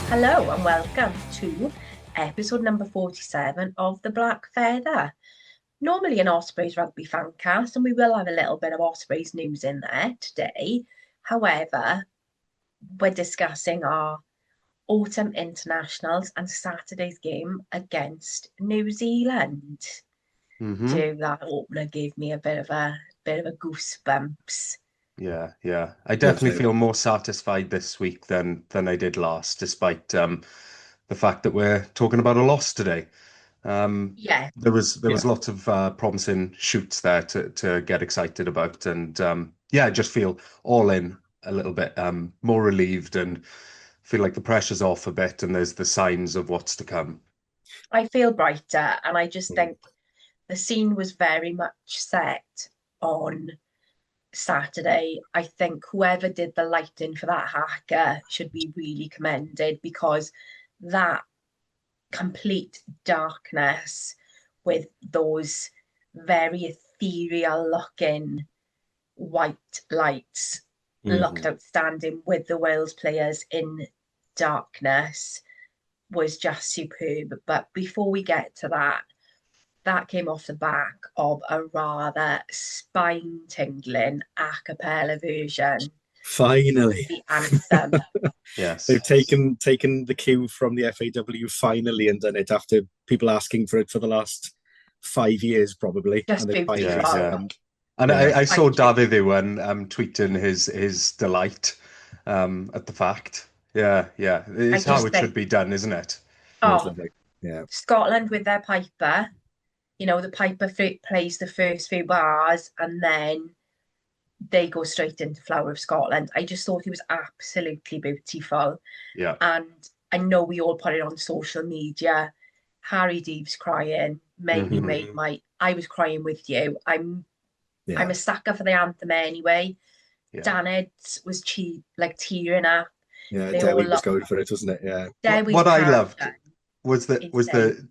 Hello and welcome to episode number 47 of The Black Feather. Normally an Ospreys Rugby fancast, and we will have a little bit of Ospreys news in there today. However, we're discussing our autumn internationals and Saturday's game against New Zealand. That opener gave me a bit of a goosebumps. Yeah. I definitely feel more satisfied this week than I did last, despite the fact that we're talking about a loss today. Yeah, There was lots of promising shoots there to get excited about, and I just feel all in a little bit more relieved and feel like the pressure's off a bit, and there's the signs of what's to come. I feel brighter, and I just Mm. think the scene was very much set on Saturday. I think whoever did the lighting for that hacker should be really commended, because that complete darkness with those very ethereal looking white lights looked Mhm. outstanding with the Wales players in darkness was just superb. But before we get to that, that came off the back of a rather spine-tingling a cappella version of Finally, the anthem. Yes. they've taken the cue from the FAW finally and done it after people asking for it for the last 5 years, probably, Just and they Yeah, finally beautiful. yeah. succumbed. And Yeah, I I saw just, David Ewan tweeting his delight at the fact. Yeah. I It's how just it should think, be done, isn't it? it was oh, lovely. Yeah, Scotland with their piper, the piper plays the first few bars and then they go straight into Flower of Scotland. I just thought it was absolutely beautiful. Yeah. And I know we all put it on social media. Harry Deeves crying made me Hmm. made my I was crying with you. I'm yeah, a sucker for the anthem anyway. Yeah. Dan Eds was tearing up. yeah. They all Dewi was look going for it, wasn't it? Yeah, Dewi's What I loved passion was the insane.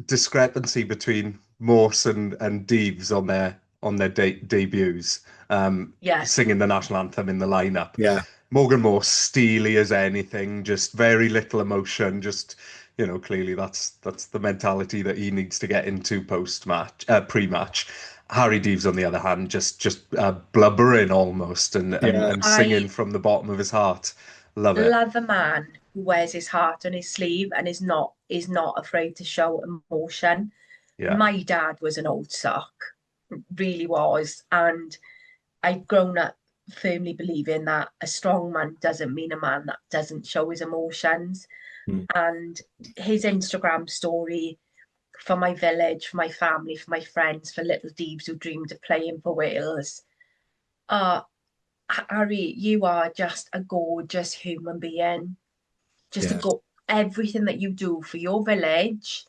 discrepancy between Morse and Deeves on their debuts, Yeah, singing the national anthem in the lineup. yeah, Morgan Morse, steely as anything, just very little emotion. Just clearly that's the mentality that he needs to get into pre-match. Harry Deeves, on the other hand, just blubbering almost yeah, and singing I from the bottom of his heart. Love it. love a man who wears his heart on his sleeve and is not afraid to show emotion. Yeah. My dad was an old sock, really was, and I've grown up firmly believing that a strong man doesn't mean a man that doesn't show his emotions. mm, And his Instagram story for my village, for my family, for my friends, for little Deebs who dreamed of playing for Wales. Uh, Harry, you are just a gorgeous human being. Just a yeah. go everything that you do for your village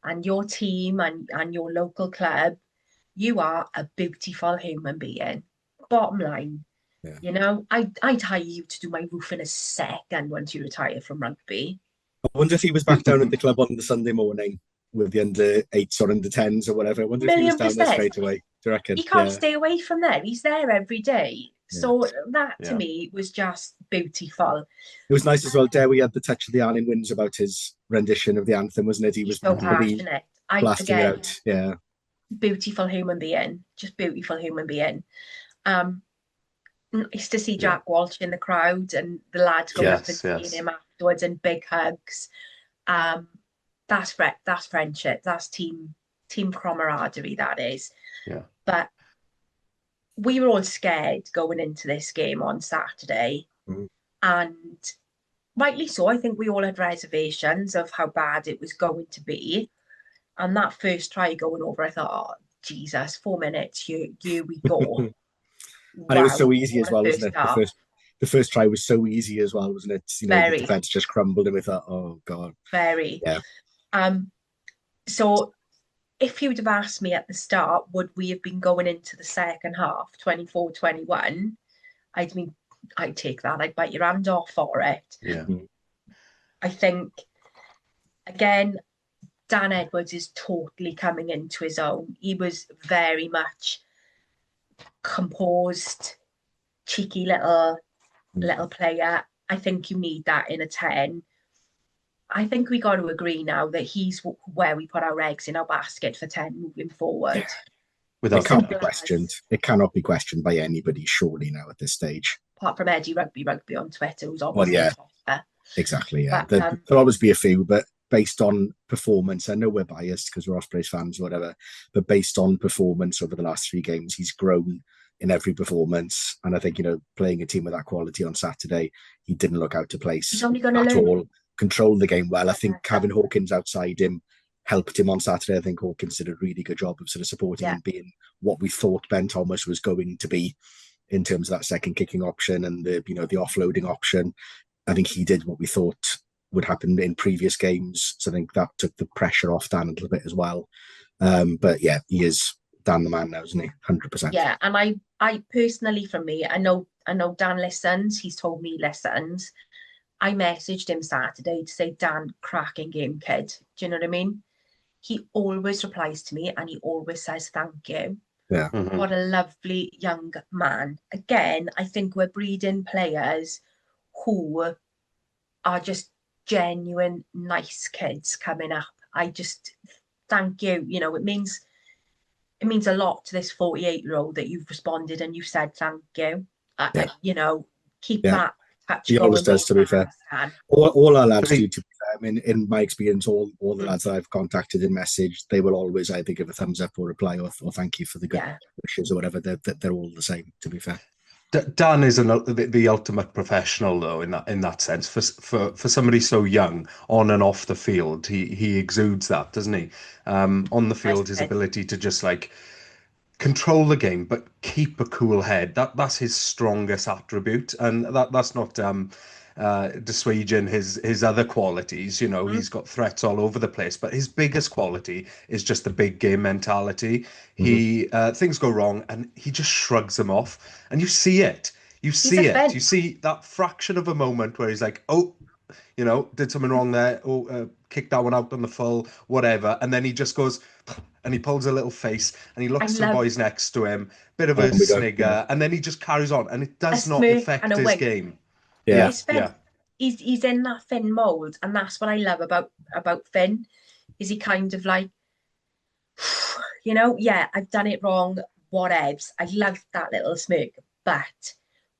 and your team and your local club, you are a beautiful human being. Bottom line, Yeah. I'd hire you to do my roof in a second once you retire from rugby. I wonder if he was back down at the club on the Sunday morning with the under eights or under tens or whatever. I wonder if he was Million down there percent. straight away. Do you reckon? He can't Yeah, stay away from there. He's there every day. yeah. So that to Yeah. me was just beautiful. It was nice as well. Dewi had the touch of the Arlen Wins about his rendition of the anthem, wasn't it? He He's was so really passionate. I blasting it again, out. Yeah, beautiful human being, just beautiful human being. Um, Nice to see yeah, Jack Walsh in the crowd and the lads going up and Yes, seeing yes. him afterwards and big hugs. Um, that's friendship. That's team camaraderie. That is. Yeah. But we were all scared going into this game on Saturday, mm, and rightly so. I think we all had reservations of how bad it was going to be. And that first try going over, I thought, oh, Jesus, 4 minutes, here we go. and it was Wow, so easy as what a well, first wasn't it? The start. first try was so easy as well, wasn't it? The Very, defense just crumbled, and we thought, oh god, very. yeah, Um, so if you'd have asked me at the start, would we have been going into the second half, 24-21? I'd mean, I'd take that. I'd bite your hand off for it. Yeah. mm, I think, again, Dan Edwards is totally coming into his own. He was very much composed, cheeky little mm, player. I think you need that in a 10. I think we got to agree now that he's where we put our eggs in our basket for 10 moving forward. It Without can't doubt. be questioned. It cannot be questioned by anybody, surely, now at this stage. Apart from Eddie Rugby on Twitter, who's Well, obviously yeah, Twitter. exactly. Yeah, But there'll always be a few, but based on performance, I know we're biased because we're Ospreys fans or whatever, but based on performance over the last 3 games, he's grown in every performance. And I think, playing a team with that quality on Saturday, he didn't look out of place he's only going to at learn. all. Controlled the game well. I think having Hawkins outside him helped him on Saturday. I think Hawkins did a really good job of sort of supporting and being what we thought Ben Thomas was going to be in terms of that second kicking option and the offloading option. I think he did what we thought would happen in previous games. So I think that took the pressure off Dan a little bit as well. But yeah, he is Dan the man now, isn't he? 100%. Yeah, and I personally, for me, I know Dan listens. He's told me he listens. I messaged him Saturday to say, Dan, cracking game, kid. Do you know what I mean? He always replies to me and he always says thank you. Yeah. Mm-hmm. What a lovely young man. Again, I think we're breeding players who are just genuine, nice kids coming up. I just thank you. It means a lot to this 48-year-old that you've responded and you've said thank you. Keep that touch He going. always does, to be fair. All our lads do, to be fair. I mean, in my experience, all the lads that I've contacted and messaged, they will always either give a thumbs up or reply or thank you for the good wishes or whatever. They're all the same, to be fair. Dan is the ultimate professional, though, in that sense. For somebody so young, on and off the field, he exudes that, doesn't he? On the field, his ability to just control the game, but keep a cool head. That's his strongest attribute, and that's not dissuading his other qualities. He's got threats all over the place, but his biggest quality is just the big game mentality. He things go wrong, and he just shrugs them off, and you see it. You see it. You see that fraction of a moment where he's like, oh, did something wrong there. Oh, kicked that one out on the full, whatever. And then he just goes and he pulls a little face and he looks to the boys next to him, bit of a snigger, and then he just carries on, and it does not affect his game. Yeah. He's in that Finn mold, and that's what I love about Finn, is he kind of like, I've done it wrong, whatevs. I love that little smirk, but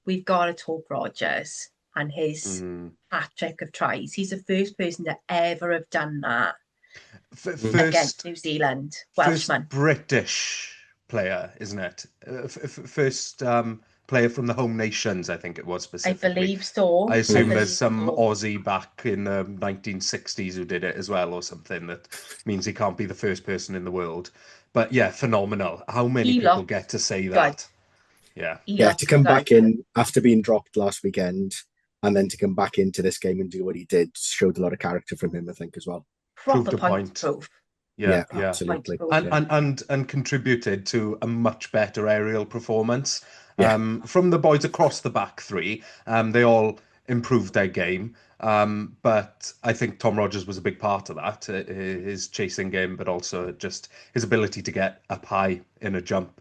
we've got to talk Rogers and his hat-trick of tries. He's the first person to ever have done that against New Zealand. Welshman. First British player, isn't it? First player from the home nations, I think it was specifically. I believe so. I assume there's some Aussie back in the 1960s who did it as well, or something. That means he can't be the first person in the world. But yeah, phenomenal. How many people get to say that? Yeah, to come back in after being dropped last weekend and then to come back into this game and do what he did showed a lot of character from him, I think, as well. Proved a point. Yeah, absolutely. And contributed to a much better aerial performance. From the boys across the back three. They all improved their game. But I think Tom Rogers was a big part of that, his chasing game, but also just his ability to get up high in a jump.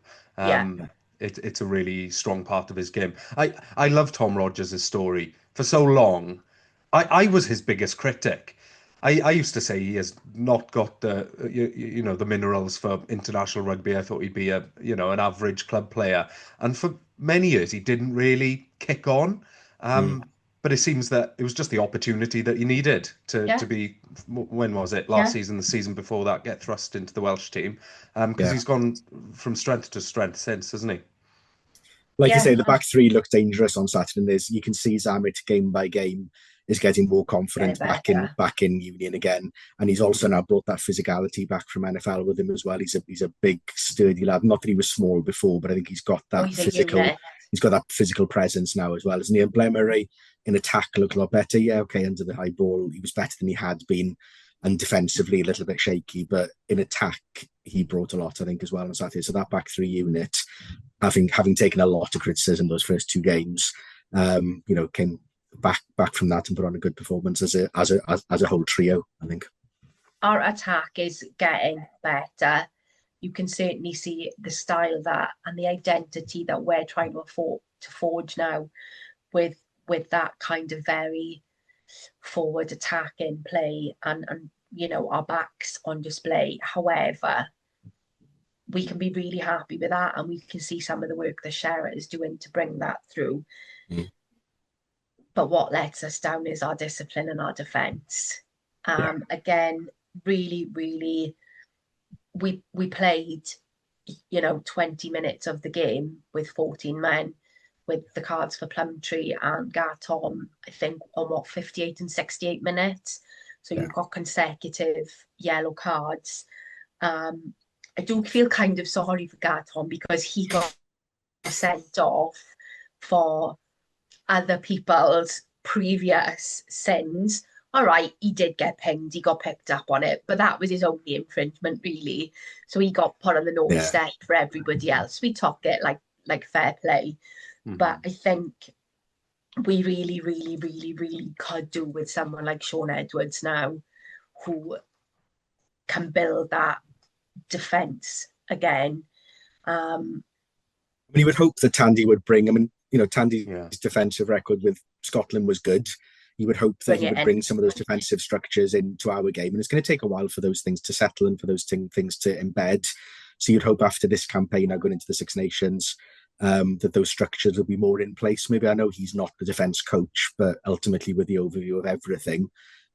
It's a really strong part of his game. I love Tom Rogers' story. For so long, I was his biggest critic. I used to say he has not got the the minerals for international rugby. I thought he'd be an average club player, and for many years he didn't really kick on. But it seems that it was just the opportunity that he needed to be. When was it? Last season, the season before that, get thrust into the Welsh team, because he's gone from strength to strength since, hasn't he? Like you say, the back three looked dangerous on Saturday. And you can see Zammit game by game is getting more confident back in Union again, and he's also now brought that physicality back from NFL with him as well. He's a big, sturdy lad. Not that he was small before, but I think he's got that physical. He's got that physical presence now as well, isn't he? And Blemery in attack looked a lot better. Yeah, okay, under the high ball, he was better than he had been, and defensively a little bit shaky, but in attack he brought a lot, I think, as well on Saturday. So that back three unit, having taken a lot of criticism those first 2 games, came back from that and put on a good performance as a whole trio, I think. Our attack is getting better. You can certainly see the style that and the identity that we're trying to forge now with that kind of very forward attacking play and our backs on display. However, we can be really happy with that, and we can see some of the work that Sherrod is doing to bring that through. But what lets us down is our discipline and our defence. Again, really, really, we played 20 minutes of the game with 14 men, with the cards for Plumtree and Garton, I think, on 58 and 68 minutes. So you've got consecutive yellow cards. I do feel kind of sorry for Garton because he got sent off for other people's previous sins. All right, he did get pinged, he got picked up on it, but that was his only infringement, really. So he got put on the naughty step for everybody else. We took it like fair play. But I think we really, really, really, really could do with someone like Sean Edwards now, who can build that defence again. You would hope that Tandy would bring, Tandy's defensive record with Scotland was good. You would hope that he would bring some of those defensive structures into our game. And it's going to take a while for those things to settle and for those things to embed. So you'd hope after this campaign, now going into the Six Nations, that those structures will be more in place. Maybe I know he's not the defence coach, but ultimately with the overview of everything,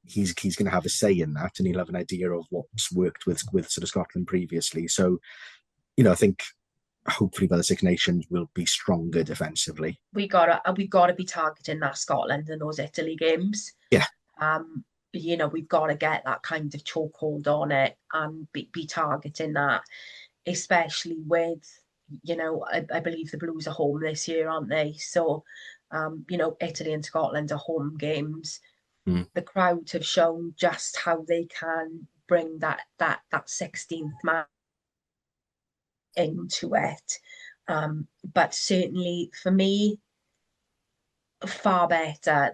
he's going to have a say in that, and he'll have an idea of what's worked with sort of Scotland previously. So, I think hopefully by the Six Nations we'll be stronger defensively. We gotta be targeting that Scotland and those Italy games. Yeah. We've got to get that kind of chokehold on it and be targeting that, especially with, I believe the Blues are home this year, aren't they? So, Italy and Scotland are home games. The crowd have shown just how they can bring that 16th man into it. But certainly for me, far better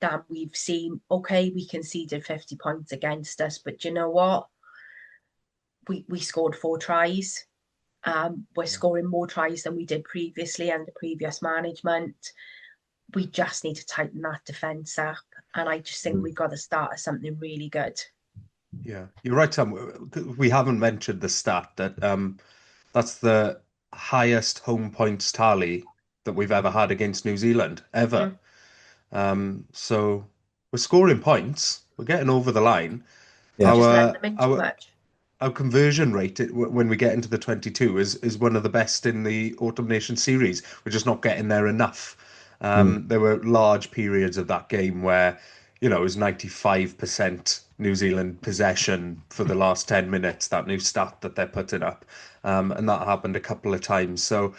than we've seen. Okay, we conceded 50 points against us, but you know what? We scored 4 tries. We're scoring more tries than we did previously under previous management. We just need to tighten that defence up. And I just think we've got to start at something really good. Yeah, you're right, Tom. We haven't mentioned the stat that that's the highest home points tally that we've ever had against New Zealand, ever. So we're scoring points. We're getting over the line. Yeah. Just let them in too much. Our conversion rate when we get into the 22 is one of the best in the Autumn Nation series. We're just not getting there enough. There were large periods of that game where, it was 95% New Zealand possession for the last 10 minutes, that new stat that they're putting up. And that happened a couple of times. So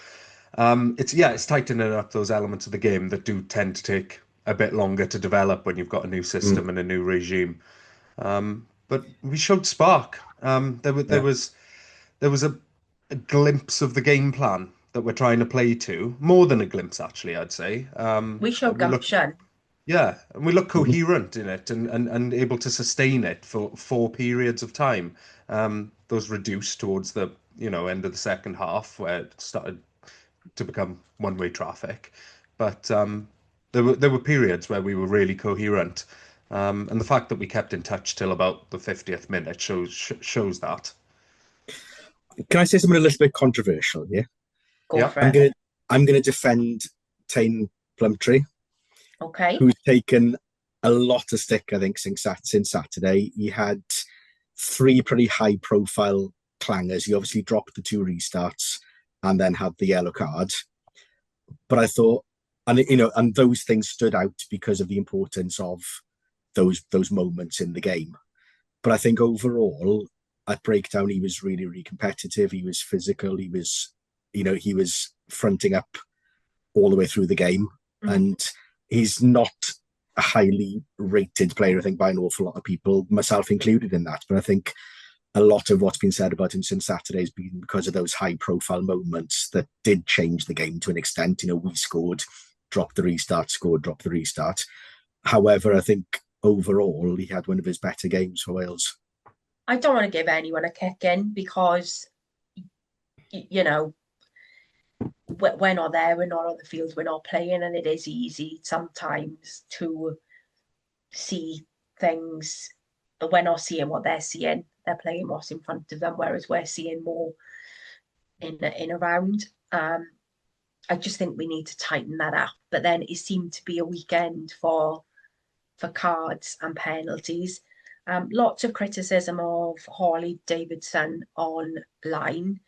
it's tightening up those elements of the game that do tend to take a bit longer to develop when you've got a new system and a new regime. But we showed spark. There was a glimpse of the game plan that we're trying to play to. More than a glimpse, actually, I'd say. We showed gumption. And we look coherent in it and able to sustain it for 4 periods of time. Those reduced towards the end of the second half where it started to become one-way traffic. But there were periods where we were really coherent. And the fact that we kept in touch till about the 50th minute shows that. Can I say something a little bit controversial here? Go for it. I'm going to defend Tane Plumtree. Okay. Who's taken a lot of stick, I think, since Saturday. He had 3 pretty high-profile clangers. He obviously dropped the 2 restarts and then had the yellow card. But I thought, and those things stood out because of the importance of those moments in the game. But I think overall, at breakdown, he was really, really competitive. He was physical. He was fronting up all the way through the game. And he's not a highly rated player, I think, by an awful lot of people, myself included in that. But I think a lot of what's been said about him since Saturday has been because of those high-profile moments that did change the game to an extent. We scored, dropped the restart, scored, dropped the restart. However, I think overall, he had one of his better games for Wales. I don't want to give anyone a kick in because, we're not there, we're not on the field, we're not playing, and it is easy sometimes to see things. We're not seeing what they're seeing. They're playing what's in front of them, whereas we're seeing more in around. I just think we need to tighten that up. But then it seemed to be a weekend for cards and penalties. Lots of criticism of Holly Davidson online.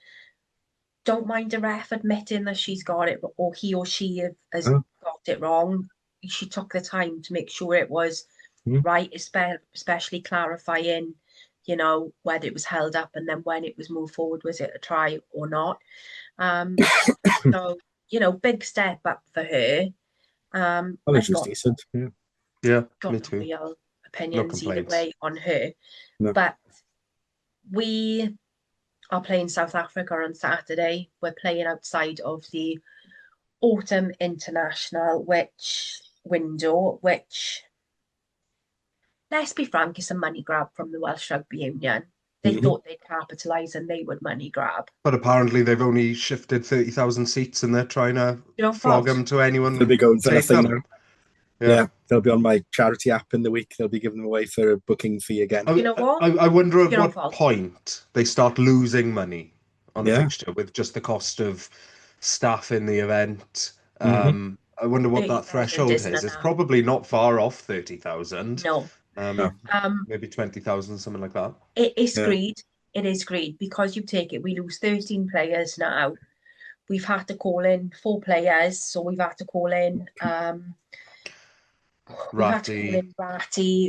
Don't mind a ref admitting that she's got it, or he or she has got it wrong. She took the time to make sure it was right, especially clarifying, whether it was held up and then when it was moved forward, was it a try or not? So, big step up for her. I think she was decent. Yeah, got me no too. real No opinions either complaints. way on her. No. But we are playing South Africa on Saturday. We're playing outside of the autumn international, which, let's be frank, is a money grab from the Welsh Rugby Union. They thought they'd capitalise and they would money grab. But apparently they've only shifted 30,000 seats and they're trying to flog them to anyone. They'll be going for nothing now. Yeah, they'll be on my charity app in the week. They'll be giving them away for a booking fee again. You know what? I wonder at what point they start losing money on a fixture with just the cost of staff in the event. I wonder what that threshold is. It's probably not far off 30,000. No. Maybe 20,000, something like that. It is greed. It is greed because you take it. We lose 13 players now. We've had to call in 4 players, so we've had to call in Ratty,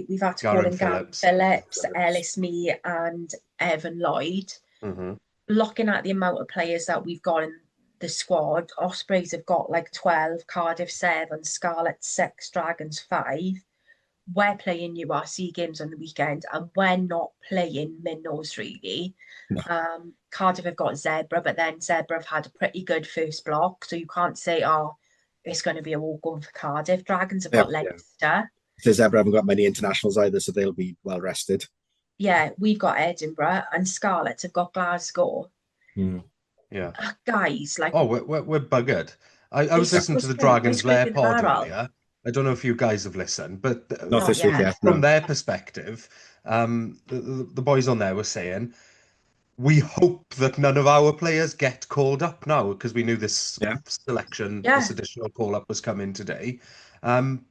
we've had to call in Gavin Phillips, Ellis Mee, and Evan Lloyd. Looking at the amount of players that we've got in the squad, Ospreys have got like 12, Cardiff 7, Scarlet 6, Dragons 5. We're playing URC games on the weekend and we're not playing minnows really. No. Cardiff have got Zebra, but then Zebra have had a pretty good first block, so you can't say, it's going to be a walk-on for Cardiff. Dragons have got Leicester. The Zebra haven't got many internationals either, so they'll be well rested. Yeah, we've got Edinburgh, and Scarlets have got Glasgow. Yeah, guys, like we're buggered. I was listening to the Dragons Lair pod earlier. I don't know if you guys have listened, but not this week yet. From their perspective, the boys on there were saying, we hope that none of our players get called up now because we knew this selection, this additional call up was coming today,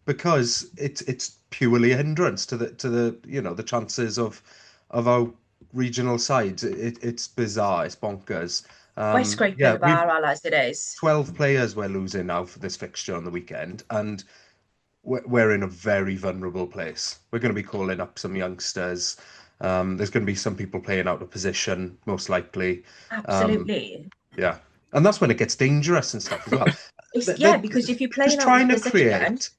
because it's purely a hindrance to the the chances of our regional sides. It's bizarre, it's bonkers. We're scraping the barrel as it is. 12 players we're losing now for this fixture on the weekend, and we're in a very vulnerable place. We're going to be calling up some youngsters. There's going to be some people playing out of position, most likely. Absolutely. Yeah. And that's when it gets dangerous and stuff as well. Because if you're playing just trying to create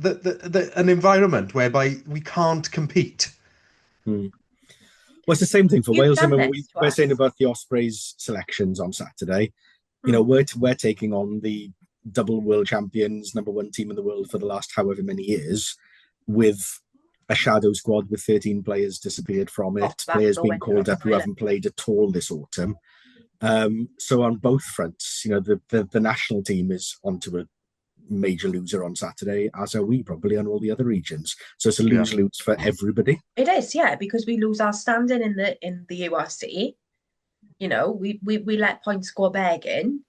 an environment whereby we can't compete. Well, it's the same thing for Wales. I mean, we're saying about the Ospreys selections on Saturday. We're taking on the double world champions, #1 team in the world for the last however many years, with a shadow squad with 13 players disappeared from it, players being called up who haven't played at all this autumn. So on both fronts, the national team is onto a major loser on Saturday, as are we probably on all the other regions. So it's a lose-lose for everybody. It is, because we lose our standing in the URC. We let points go begging.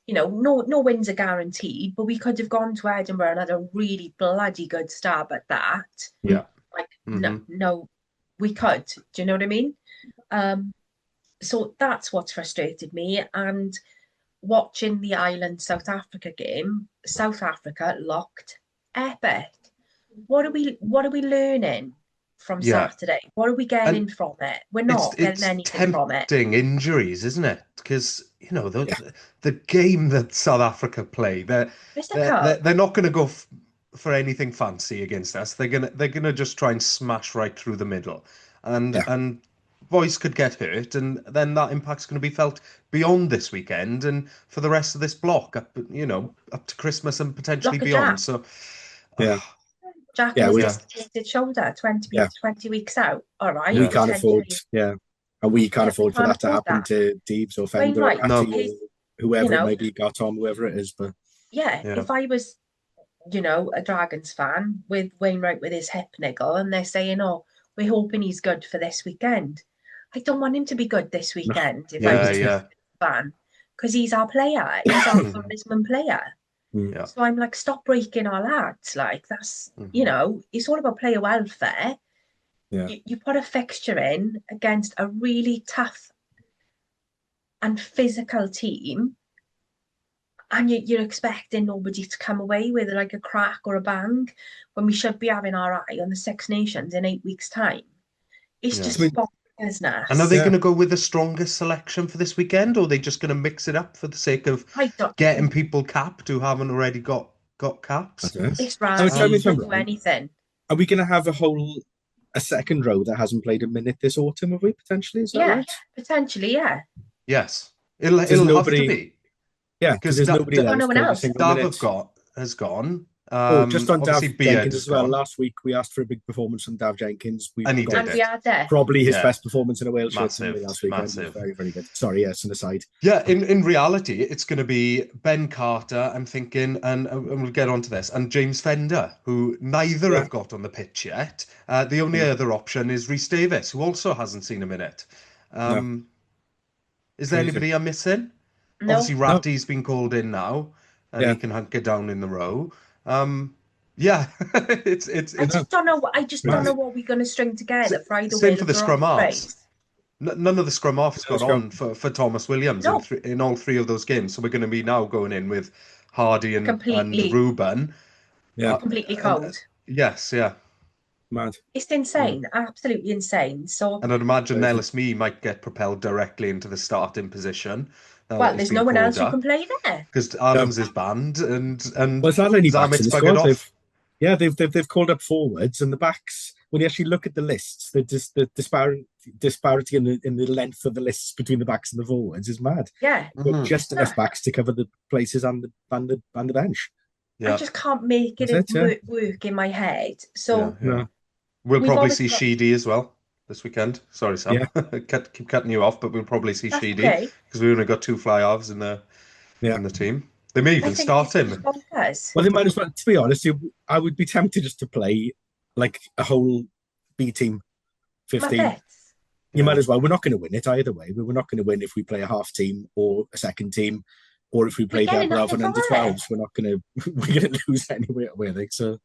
No wins are guaranteed, but we could have gone to Edinburgh and had a really bloody good stab at that. Yeah. No, we could. Do you know what I mean? So that's what's frustrated me. And watching the Ireland South Africa game, South Africa looked epic. What are we learning from Saturday? What are we getting from it? We're not getting anything from it. It's tempting injuries, isn't it? Because the game that South Africa play, they're not going to go for anything fancy against us. They're gonna just try and smash right through the middle, and boys could get hurt, and then that impact's going to be felt beyond this weekend and for the rest of this block up to Christmas and potentially beyond. So Jack has dislocated shoulder 20 weeks out. All right, we can't afford and we can't afford for that to happen to Deebs or Fender or whoever it may be, Gartom, whoever it is. But if I was a Dragons fan with Wainwright with his hip niggle, and they're saying, "Oh, we're hoping he's good for this weekend." I don't want him to be good this weekend if I'm Yeah, a yeah. fan, because he's our player. He's our talisman player. Yeah. So I'm like, stop breaking our lads. Like, that's, it's all about player welfare. Yeah. You put a fixture in against a really tough and physical team, and you're expecting nobody to come away with like a crack or a bang when we should be having our eye on the Six Nations in 8 weeks' time. It's just bonkers. And are they going to go with the strongest selection for this weekend, or are they just going to mix it up for the sake of getting people capped who haven't already got caps? It's random. Do anything. Are we going to have a second row that hasn't played a minute this autumn? Have we potentially? Is that right? Potentially, yeah. Yes, it'll have to be. Yeah, because there's nobody else. No one else. Dav has gone. Just on Dav Jenkins as well. Gone. Last week we asked for a big performance from Dav Jenkins. And he did it. Probably his best performance in a Wales shirt last week. Massive. Very, very good. Sorry, yes, an aside. Yeah, in reality, it's going to be Ben Carter, I'm thinking, and we'll get onto this, and James Fender, who neither have got on the pitch yet. The only other option is Rhys Davis, who also hasn't seen a minute. Is there anybody I'm missing? No. Obviously, Ratty's been called in now, and he can hunker down in the row. It's. I just don't know. I just don't know what we're going to string together. Same for the scrum halves. None of the scrum halves got on for Thomas Williams in all three of those games. So we're going to be now going in with Hardy and Ruben. Yeah, completely cold. Yes, yeah. Mad. It's insane, absolutely insane. So, and I'd imagine Nellis Mee might get propelled directly into the starting position. Well, there's no one else who can play there because Adams is banned, and it's not only backs in the squad. Off. They've called up forwards, and the backs. When you actually look at the lists, the disparity in the length of the lists between the backs and the forwards is mad. Yeah, just enough backs to cover the places on the bench. Yeah. I just can't make it work in my head. So we'll probably see Sheedy as well this weekend. Sorry, Sam. Yeah. Keep cutting you off, but we'll probably see Sheedy because we've only got 2 fly-halves in the team. They may even start him. Well, they might as well. To be honest, I would be tempted just to play like a whole B team 15. You might as well. We're not going to win it either way. We're not going to win if we play a half team or a second team, or if we play Edinburgh and under 12s. We're going to lose anyway. I think so.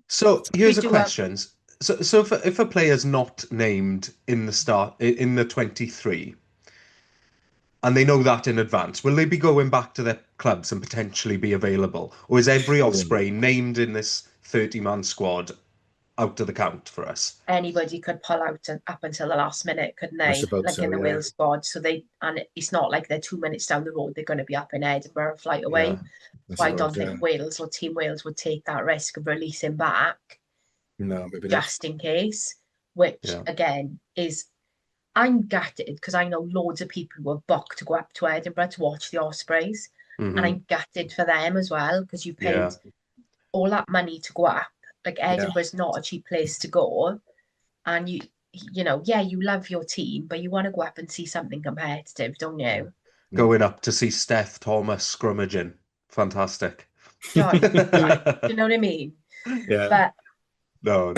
So here's a question. So if a player's not named in the 23, and they know that in advance, will they be going back to their clubs and potentially be available, or is every Osprey named in this 30-man squad out of the count for us? Anybody could pull out up until the last minute, couldn't they? In the Wales squad. So it's not like they're 2 minutes down the road, they're going to be up in Edinburgh a flight away. So I don't think Wales or Team Wales would take that risk of releasing back. No, maybe just in case, which again is, I'm gutted because I know loads of people were booked to go up to Edinburgh to watch the Ospreys, and I'm gutted for them as well because you paid all that money to go up. Like Edinburgh's not a cheap place to go, and you love your team, but you want to go up and see something competitive, don't you? Going up to see Steph Thomas scrummaging, fantastic. Do you know what I mean? Yeah. But no,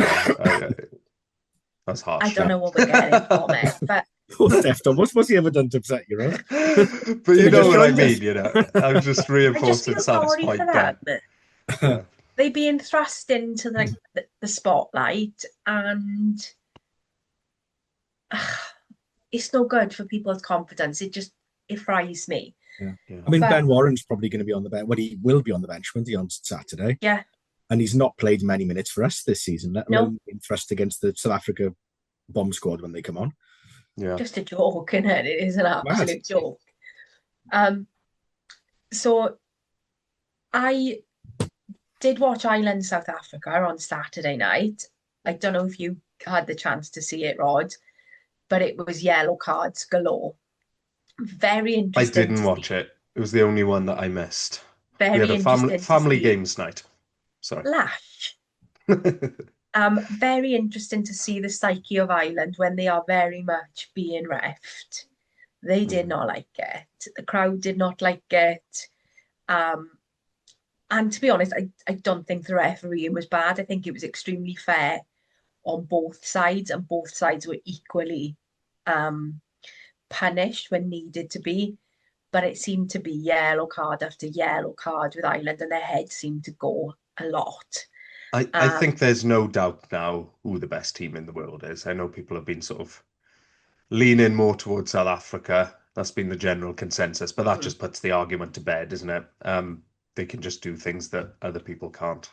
that's harsh. I don't know what we're getting from it, but Steph Thomas, what's he ever done to upset you, right? But you know what I mean, I'm just reinforcing Sam's point there. They being thrust into the spotlight, and it's no good for people's confidence. It fries me. Yeah. I mean, Ben Warren's probably going to be on the bench. Well, he will be on the bench, won't he, on Saturday? Yeah. And he's not played many minutes for us this season, let alone being thrust against the South Africa bomb squad when they come on. Yeah. Just a joke, isn't it? It is an absolute joke. So I did watch Ireland South Africa on Saturday night. I don't know if you had the chance to see it, Rod, but it was yellow cards galore. Very interesting. I didn't watch it. It was the only one that I missed. Very we had a family games night. Sorry. Lash. Very interesting to see the psyche of Ireland when they are very much being reffed. They did not like it. The crowd did not like it. And to be honest, I don't think the refereeing was bad. I think it was extremely fair on both sides, and both sides were equally punished when needed to be. But it seemed to be yellow card after yellow card with Ireland, and their heads seemed to go a lot. I think there's no doubt now who the best team in the world is. I know people have been sort of leaning more towards South Africa. That's been the general consensus, but that just puts the argument to bed, isn't it? They can just do things that other people can't.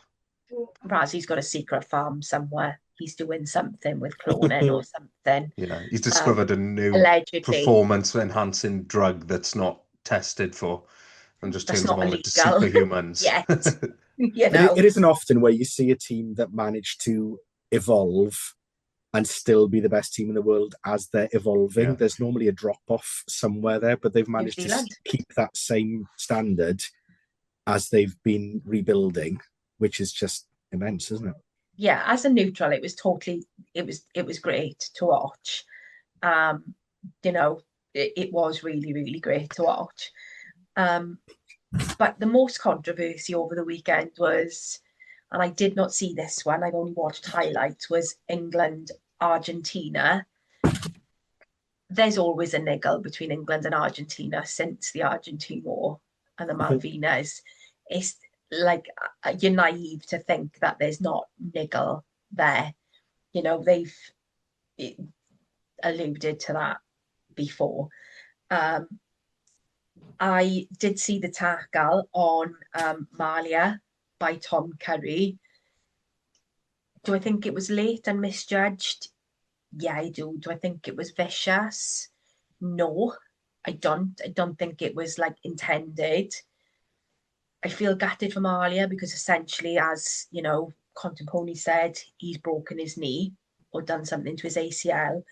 Razi's got a secret farm somewhere. He's doing something with cloning or something. Yeah, he's discovered a new Allegedly. performance-enhancing drug that's not tested for, and just That's turns them not all into illegal superhumans. yet. It isn't often where you see a team that managed to evolve and still be the best team in the world as they're evolving. Yeah. There's normally a drop-off somewhere there, but they've managed to keep that same standard as they've been rebuilding, which is just immense, isn't it? Yeah, as a neutral, it was great to watch. It was really, really great to watch. But the most controversy over the weekend was, and I did not see this one, I've only watched highlights, was England, Argentina. There's always a niggle between England and Argentina since the Argentine War and the Malvinas. It's like you're naive to think that there's not niggle there. They've alluded to that before. I did see the tackle on Malia by Tom Curry. Do I think it was late and misjudged? Yeah, I do. Do I think it was vicious? No, I don't. I don't think it was intended. I feel gutted for Malia because essentially, as Contemponi said, he's broken his knee or done something to his ACL.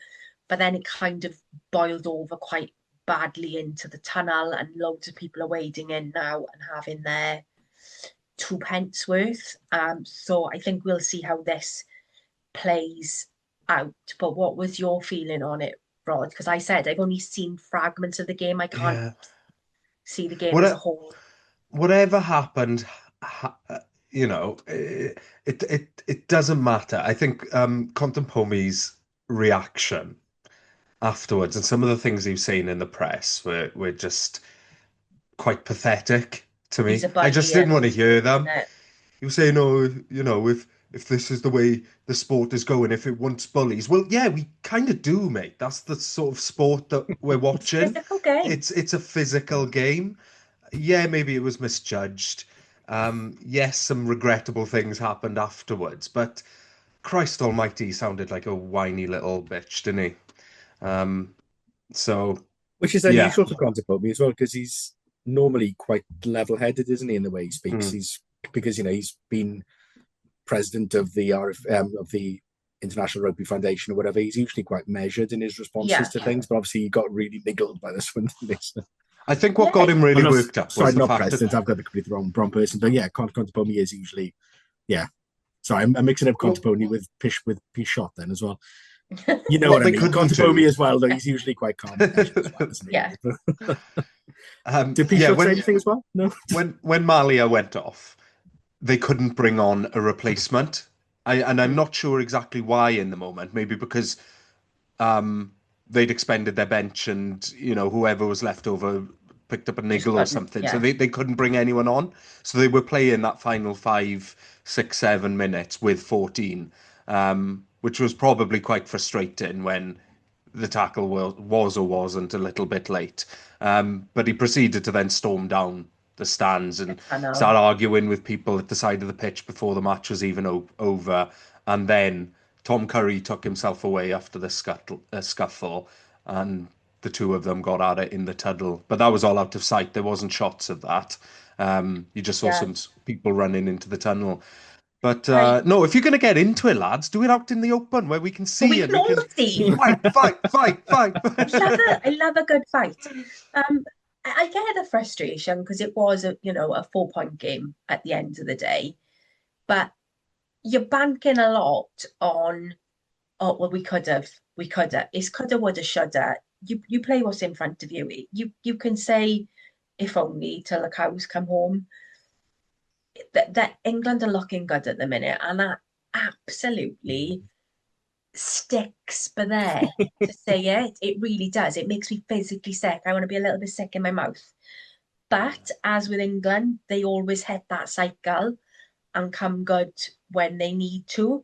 But then it kind of boiled over quite badly into the tunnel, and loads of people are wading in now and having their 2 pence worth. So I think we'll see how this plays out. But what was your feeling on it, Rod? Because I said I've only seen fragments of the game. I can't see the game as a whole. Whatever happened, it doesn't matter. I think Contempomi's reaction afterwards and some of the things he was saying in the press were just quite pathetic to me. I just didn't want to hear them. He was saying, "Oh, if this is the way the sport is going, if it wants bullies." Well, yeah, we kind of do, mate. That's the sort of sport that we're watching. Physical game. It's a physical game. Yeah, maybe it was misjudged. Yes, some regrettable things happened afterwards, but Christ almighty, he sounded like a whiny little bitch, didn't he? Which is unusual for Contepomi as well, because he's normally quite level-headed, isn't he, in the way he speaks? He's been president of the International Rugby Foundation or whatever. He's usually quite measured in his responses to things, but obviously he got really niggled by this one. I think what got him really worked up was the fact president. I've got the completely wrong person, but yeah, Contepomi is usually, yeah. Sorry, I'm mixing up Contepomi with Pichot then as well. You know what I mean? Contepomi as well, though he's usually quite calm. Well, yeah. Did Pichot say anything as well? No. When Malia went off, they couldn't bring on a replacement. I'm not sure exactly why in the moment. Maybe because they'd expended their bench and whoever was left over picked up a niggle or something. Yeah. So they couldn't bring anyone on. So they were playing that final 5, 6, 7 minutes with 14, which was probably quite frustrating when the tackle was or wasn't a little bit late. But he proceeded to then storm down the stands and start arguing with people at the side of the pitch before the match was even over. And then Tom Curry took himself away after the scuffle, and the two of them got at it in the tunnel. But that was all out of sight. There wasn't shots of that. You just saw some people running into the tunnel. But no, if you're going to get into it, lads, do it out in the open where we can see we can all see. Fight. I love a good fight. I get the frustration because it was a 4-point game at the end of the day, but you're banking a lot on, we could have. It's coulda, woulda, shoulda. You play what's in front of you. You can say, if only, till the cows come home. that England are looking good at the minute, and that absolutely sticks but there to say it. It really does. It makes me physically sick. I want to be a little bit sick in my mouth. But as with England, they always hit that cycle and come good when they need to.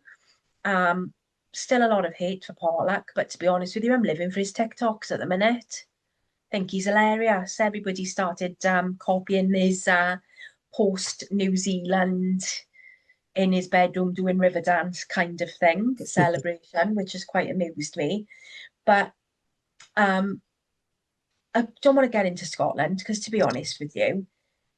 Still a lot of hate for Pollock, but to be honest with you, I'm living for his TikToks at the minute. I think he's hilarious. Everybody started copying his post New Zealand in his bedroom doing river dance kind of thing, celebration, which has quite amused me. But I don't want to get into Scotland because, to be honest with you,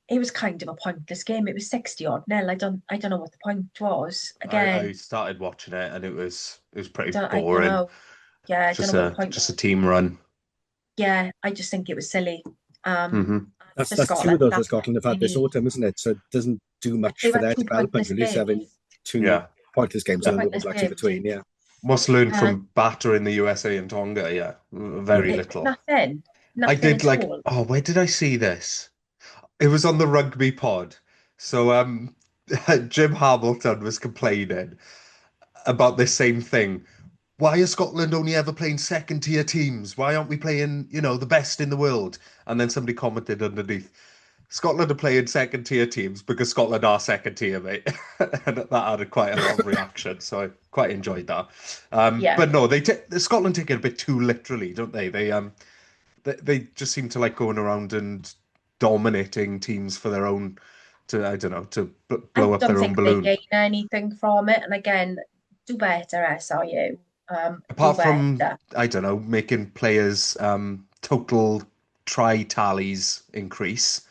it was kind of a pointless game. It was 60 odd nil. I don't know what the point was. Again, I started watching it and it was pretty I don't boring. know. Yeah, I don't know what the point Just a was. team run. Yeah, I just think it was silly. That's For two of Scotland, those that that's Scotland have what had they this need. autumn, isn't it? So it doesn't do much They've for had their two development, pointless really, so having games. two pointless games and then Pointless one match in games. between. Yeah. Must learn Uh, from battering the USA and Tonga. Yeah, very little. Nothing. I Nothing did at like, all. oh, where did I see this? It was on the rugby pod. So Jim Hamilton was complaining about this same thing. Why is Scotland only ever playing second tier teams? Why aren't we playing, the best in the world? And then somebody commented underneath, Scotland are playing second tier teams because Scotland are second tier, mate. And that had quite a lot of reaction. So I quite enjoyed that. Yeah. But no, Scotland take it a bit too literally, don't they? They just seem to like going around and dominating teams for their own, I don't know, to I blow up don't their own think they balloon. gain anything from it. And again, do better, SRU. Do Apart from, better. I don't know, making players total try tallies increase.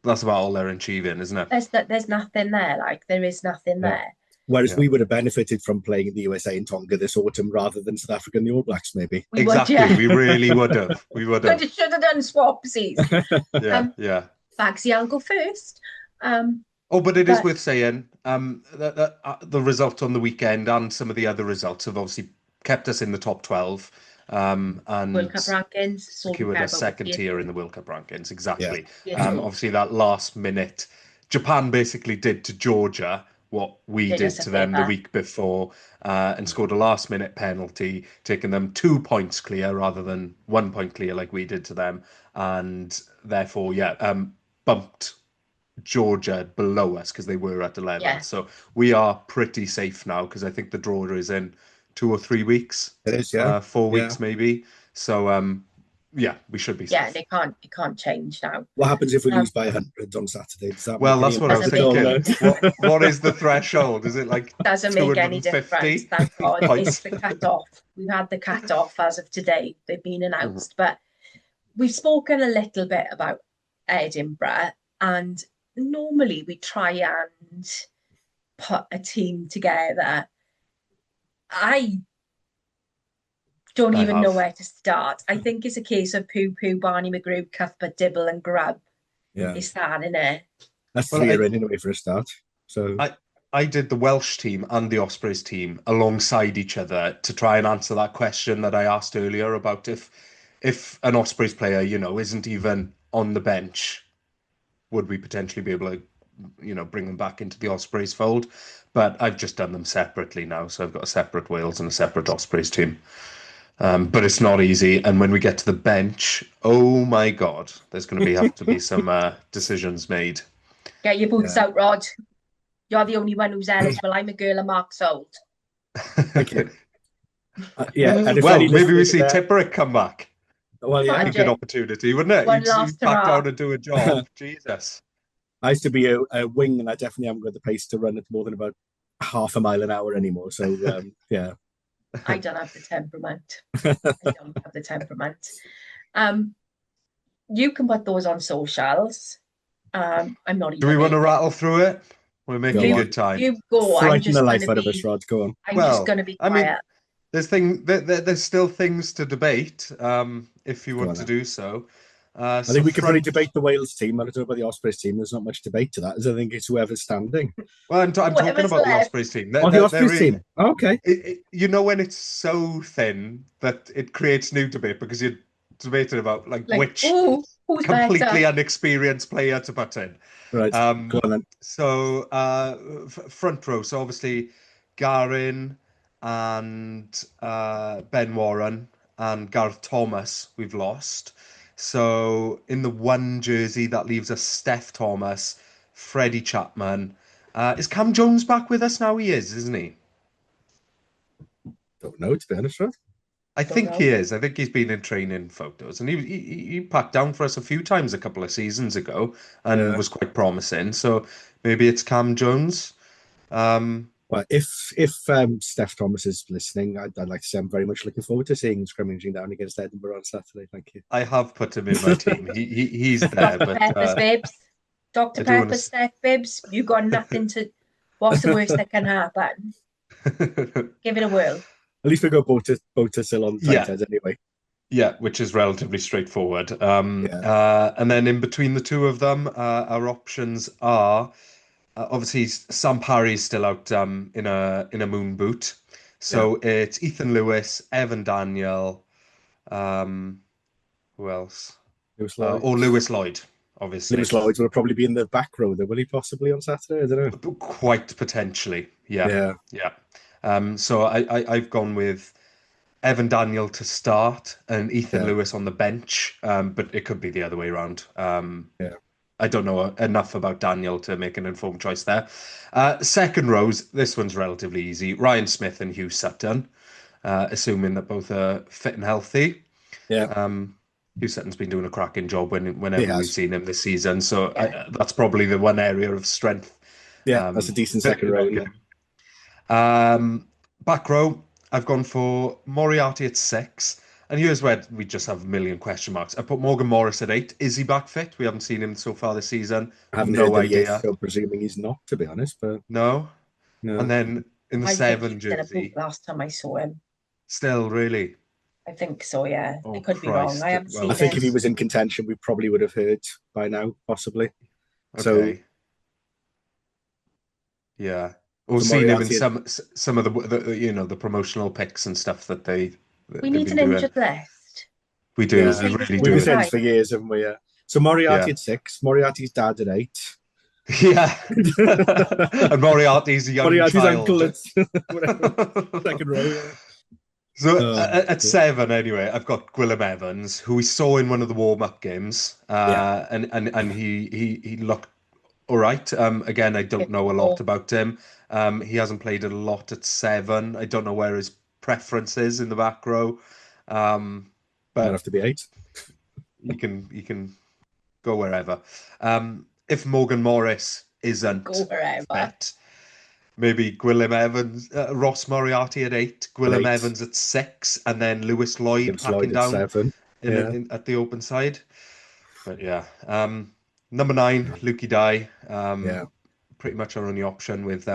That's about all they're achieving, isn't it? There's nothing there. Like there is nothing Yeah. there. Whereas Yeah. we would have benefited from playing the USA and Tonga this autumn rather than South Africa and the All Blacks, maybe. We would, Exactly. yeah. We really would have. We would have. Should have done swapsies. Yeah, yeah. Bagsy, I'll go first. Oh, but it is But worth saying that the result on the weekend and some of the other results have obviously kept us in the top 12 World and Cup rankings, so we secured care a about with second you. tier in the World Cup rankings. Yeah. Exactly. Yeah, so Obviously, that last minute, Japan basically did to Georgia what we did did us a to them the favour. week before and scored a last minute penalty, taking them 2 points clear rather than 1 point clear like we did to them. And therefore, bumped Georgia below us because they were at 11th. Yeah. So we are pretty safe now because I think the draw is in 2 or 3 weeks. It is, yeah. 4 weeks maybe. So we should be Yeah, safe. it can't change now. What happens if we lose by 100 on Saturday? Does that Well, make that's any what I was impact at all? thinking. What is the threshold? Is it like Doesn't make any difference. 250 Thank God. It's points? the cut-off. We've had the cut-off as of today. They've been announced. But we've spoken a little bit about Edinburgh, and normally we try and put a team together. I don't I even know have. where to start. I think it's a case of Poo, Barney McGrew, Cuthbert, Dibble, and Grub. Yeah. Is that in it? That's Well, clear anyway for a start. So I did the Welsh team and the Ospreys team alongside each other to try and answer that question that I asked earlier about if an Ospreys player, isn't even on the bench, would we potentially be able to, bring them back into the Ospreys fold? But I've just done them separately now, so I've got a separate Wales and a separate Ospreys team. But it's not easy, and when we get to the bench, oh my God, there's going to have to be some decisions made. Get your boots out, Rod. You're the only one who's eligible. I'm a girl of Mark sold. thank you. And well, maybe we see Tipperick come back. Well, yeah, a good opportunity, wouldn't it? One He'd last back hurrah. down and do a job. Jesus. I used to be a wing, and I definitely haven't got the pace to run at more than about half a mile an hour anymore. So yeah. I don't have the temperament. I don't have the temperament. You can put those on socials. I'm not even. Do we want to rattle through it? We're making Go good time. You go. Frighten the life out of us, Rod. Go on. I'm just going to be quiet. There's still things to debate. If you want to do so. I think we could probably debate the Wales team. I don't know about the Ospreys team. There's not much debate to that. I think it's whoever's standing. Well, I'm talking about the Ospreys team. The Ospreys team. Oh, okay. When it's so thin that it creates new debate because you're debating about like Like, which who's completely better? unexperienced player to put in. Right. Go on then. So front row. So obviously Garin and Ben Warren and Gareth Thomas we've lost. So in the one jersey that leaves us Steph Thomas, Freddie Chapman. Is Cam Jones back with us now? He is, isn't he? Don't know, to be honest, right? I Don't think know. he is. I think he's been in training photos, and he packed down for us a few times a couple of seasons ago, and was quite promising. So maybe it's Cam Jones. Well, if Steph Thomas is listening, I'd like to say I'm very much looking forward to seeing him scrimmaging down against Edinburgh on Saturday. Thank you. I have put him in my team. He's there, Dr. Pepper's but bibs. Dr. I do want Pepper's Steph bibs. You got nothing to. What's the worst that can happen? to. Give it a whirl. At least we got Bota still on tight Yeah. heads anyway. Yeah, which is relatively straightforward. Yeah. And then in between the two of them, our options are obviously Sam Parry's still out in a moon boot, so it's Ethan Lewis, Evan Daniel, who else? Lewis Lloyd. Or Lewis Lloyd, obviously. Lewis Lloyd will probably be in the back row, though, will he possibly on Saturday? I don't know. Quite potentially, yeah. So I've gone with Evan Daniel to start and Ethan Lewis on the bench, but it could be the other way around. I don't know enough about Daniel to make an informed choice there. Second rows, this one's relatively easy. Ryan Smith and Hugh Sutton, assuming that both are fit and healthy. Yeah. Hugh Sutton's been doing a cracking job whenever we've seen him this season, so that's probably the one area of strength. Yeah, that's a decent second row. Back row, I've gone for Moriarty at 6. And here's where we just have a million question marks. I put Morgan Morris at 8. Is he back fit? We haven't seen him so far this season. I have no idea. So presuming he's not, to be honest. But no. And then in the 7 jersey, last time I saw him. Still, really? I think so. Yeah, I could be wrong. I haven't seen. I think if he was in contention, we probably would have heard by now, possibly. Okay. So, yeah, or seen him in some of the the promotional pics and stuff that they. We need an injured list. We do. Yeah. We really do. We've been saying for years, haven't we? Yeah. So Moriarty at 6. Moriarty's dad at 8. Yeah. And Moriarty's a young Moriarty's child. uncle at whatever. Second row. Yeah. So at 7, anyway, I've got Gwilym Evans, who we saw in one of the warm-up games, and he looked all right. Again, I don't know a lot about him. He hasn't played a lot at 7. I don't know where his preference is in the back row. But have to be 8. You can go wherever. If Morgan Morris isn't fit, maybe Gwilym Evans, Ross Moriarty at 8, Gwilym Evans at 6, and then Lewis Lloyd packing down at 7 at the open side. But number 9, Lukey Dye. Pretty much our only option with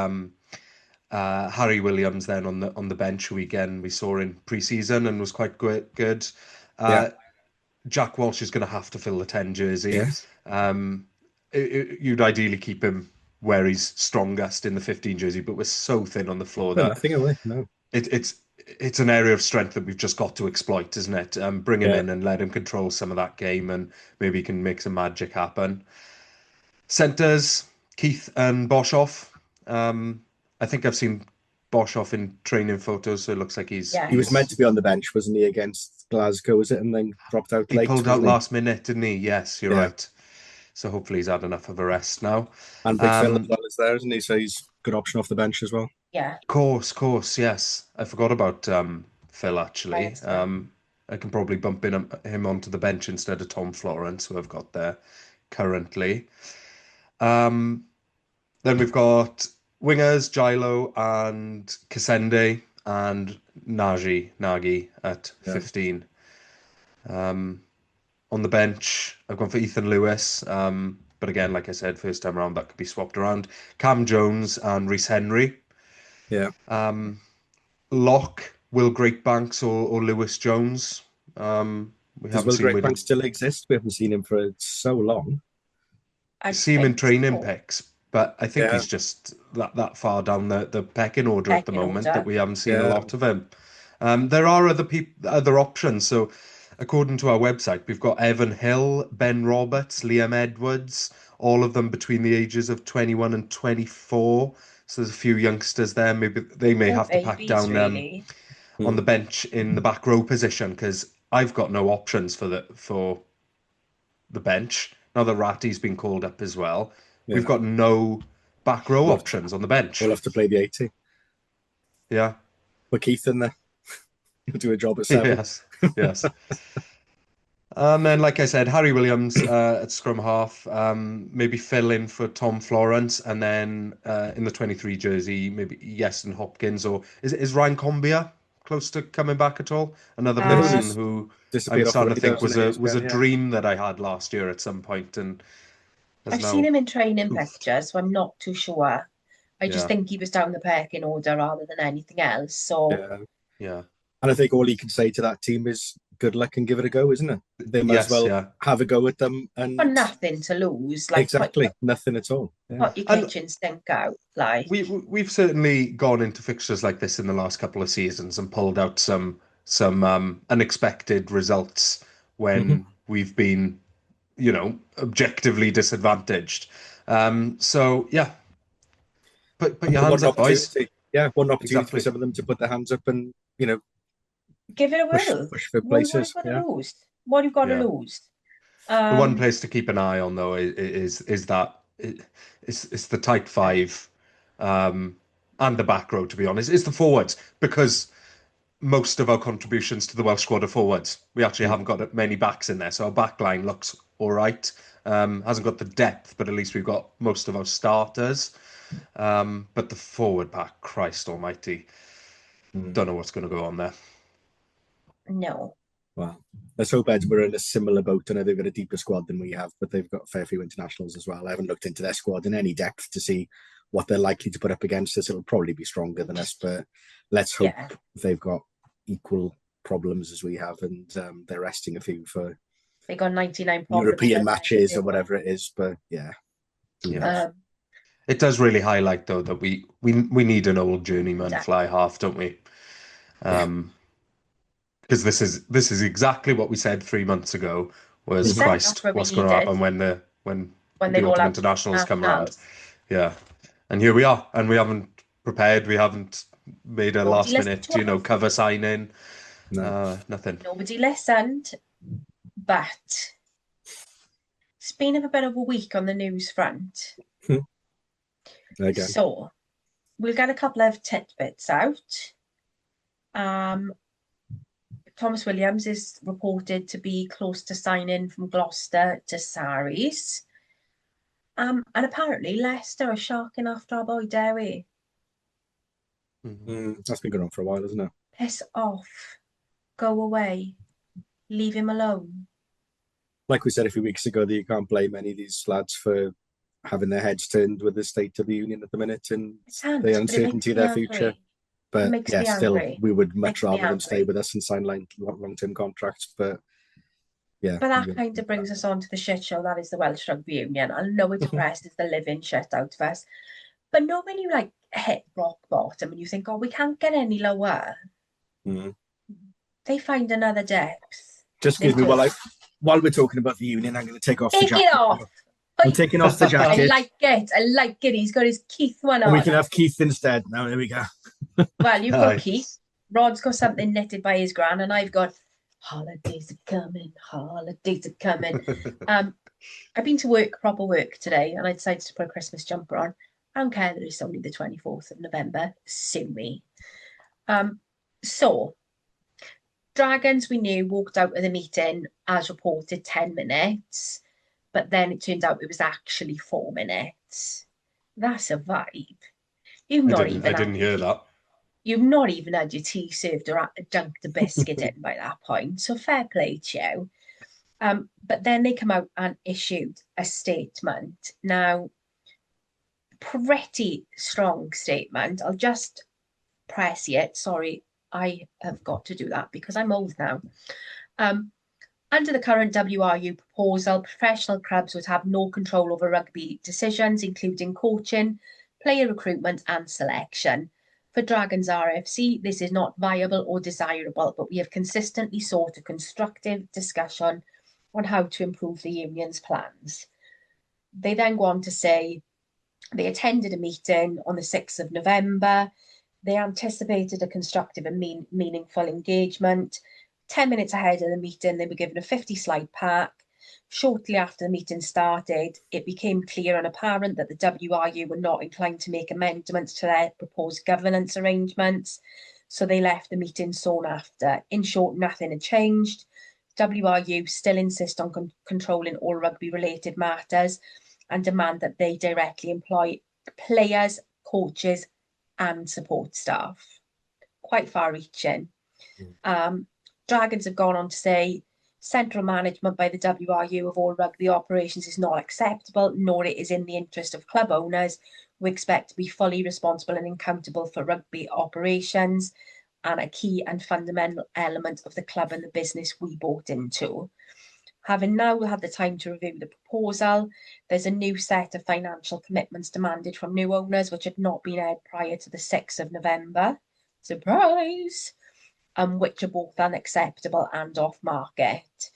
Harry Williams then on the bench, who again we saw in pre-season and was quite good. Jack Walsh is going to have to fill the 10 jersey. Yes. You'd ideally keep him where he's strongest in the 15 jersey, but we're so thin on the floor that nothing away. No, it's an area of strength that we've just got to exploit, isn't it? Bring him in and let him control some of that game, and maybe he can make some magic happen. Centres, Keith and Boshoff. I think I've seen Boshoff in training photos, so it looks like he was meant to be on the bench, wasn't he, against Glasgow, was it? And then dropped out late. He pulled out last minute, didn't he? Yes, you're right. So hopefully he's had enough of a rest now. And Big Phil as well is there, isn't he? So he's a good option off the bench as well. Yeah. Course, yes. I forgot about Phil, actually. I can probably bump him onto the bench instead of Tom Florence, who I've got there currently. Then we've got wingers, Gilo and Kasende, and Nagy at 15. On the bench, I've gone for Ethan Lewis. But again, like I said, first time around, that could be swapped around. Cam Jones and Rhys Henry. Yeah. Lock, Will Greatbanks or Lewis Jones. Does Will Greatbanks still exist? We haven't seen him for so long. I see him in training pics, but I think he's just that far down the pecking order at the moment that we haven't seen a lot of him. There are other options. So according to our website, we've got Evan Hill, Ben Roberts, Liam Edwards, all of them between the ages of 21 and 24. So there's a few youngsters there. Maybe they may have to pack Babies, down really. on the bench in the back row position because I've got no options for the bench. Now that Ratty's been called up as well, we've got no back row options on the bench. We'll have to play the 80. Yeah. Put Keith in there. He'll do a job at 7. Yes. And then, like I said, Harry Williams at scrum half, maybe fill in for Tom Florence, and then in the 23 jersey, maybe Yeston Hopkins, or is Ryan Combia close to coming back at all? Another person who I'm starting to think was a dream that I had last year at some point, and I've seen him in training pictures, so I'm not too sure. I just think he was down the pecking order rather than anything else. So yeah. And I think all he can say to that team is good luck and give it a go, isn't it? They might as well have a go at them. And but nothing to lose. Exactly, nothing at all. Put your kitchen sink out. We've certainly gone into fixtures like this in the last couple of seasons and pulled out some unexpected results when we've been, objectively disadvantaged. So yeah, put your hands up, boys. Yeah, one opportunity for some of them to put their hands up and give it a whirl. Push for places. What have you got to lose? The one place to keep an eye on though is that it's the tight five, and the back row. To be honest, it's the forwards because most of our contributions to the Welsh squad are forwards. We actually haven't got many backs in there, so our back line looks all right. Hasn't got the depth, but at least we've got most of our starters. But the forward pack, Christ almighty, don't know what's going to go on there. No. Well, let's hope Edinburgh are in a similar boat. I know they've got a deeper squad than we have, but they've got a fair few internationals as well. I haven't looked into their squad in any depth to see what they're likely to put up against us. It'll probably be stronger than us, but let's hope they've got equal problems as we have, and they're resting a few for they got 99 European matches or whatever it is. But it does really highlight though that we need an old journeyman fly half, don't we? Because this is exactly what we said 3 months ago. Was Christ, what's going to happen when the autumn internationals come round? Yeah, and here we are, and we haven't prepared. We haven't made a last minute, cover sign in. No, nothing. Nobody listened, but it's been a bit of a week on the news front. Okay. So we'll get a couple of tidbits out. Thomas Williams is reported to be close to signing from Gloucester to Saris. And apparently Leicester are sharking after our boy Derry. That's been going on for a while, isn't it? Piss off. Go away. Leave him alone. Like we said a few weeks ago, that you can't blame any of these lads for having their heads turned with the state of the union at the minute and the uncertainty of their future. But still, we would much rather them stay with us and sign long-term contracts. But But that kind of brings us on to the shit show that is the Welsh Rugby Union. I know it depresses the living shit out of us. But not when you hit rock bottom and you think, we can't get any lower. They find another depth. Just give me while we're talking about the union, I'm going to take off the jacket. Take it off. I'm taking off the jacket. I like it. He's got his Keith one on. And we can have Keith instead. Now, there we go. Well, you've got Keith. Rod's got something knitted by his gran, and I've got holidays are coming. Holidays are coming. I've been to proper work today, and I decided to put a Christmas jumper on. I don't care that it's only the 24th of November. Sue me. So, Dragons, we knew, walked out of the meeting as reported 10 minutes, but then it turned out it was actually 4 minutes. That's a vibe. I didn't hear that. You've not even had your tea served or dunked a biscuit in by that point, so fair play to you. But then they come out and issued a statement. Now, pretty strong statement. I'll just press it. Sorry, I have got to do that because I'm old now. Under the current WRU proposal, professional clubs would have no control over rugby decisions, including coaching, player recruitment and selection. For Dragons RFC, this is not viable or desirable, but we have consistently sought a constructive discussion on how to improve the union's plans. They then go on to say they attended a meeting on the 6th of November. They anticipated a constructive and meaningful engagement. 10 minutes ahead of the meeting, they were given a 50-slide pack. Shortly after the meeting started, it became clear and apparent that the WRU were not inclined to make amendments to their proposed governance arrangements, so they left the meeting soon after. In short, nothing had changed. WRU still insist on controlling all rugby-related matters and demand that they directly employ players, coaches, and support staff. Quite far-reaching. Dragons have gone on to say, central management by the WRU of all rugby operations is not acceptable, nor it is in the interest of club owners who expect to be fully responsible and accountable for rugby operations and a key and fundamental element of the club and the business we bought into. Having now had the time to review the proposal, there's a new set of financial commitments demanded from new owners, which had not been aired prior to the 6th of November. Surprise! Which are both unacceptable and off-market.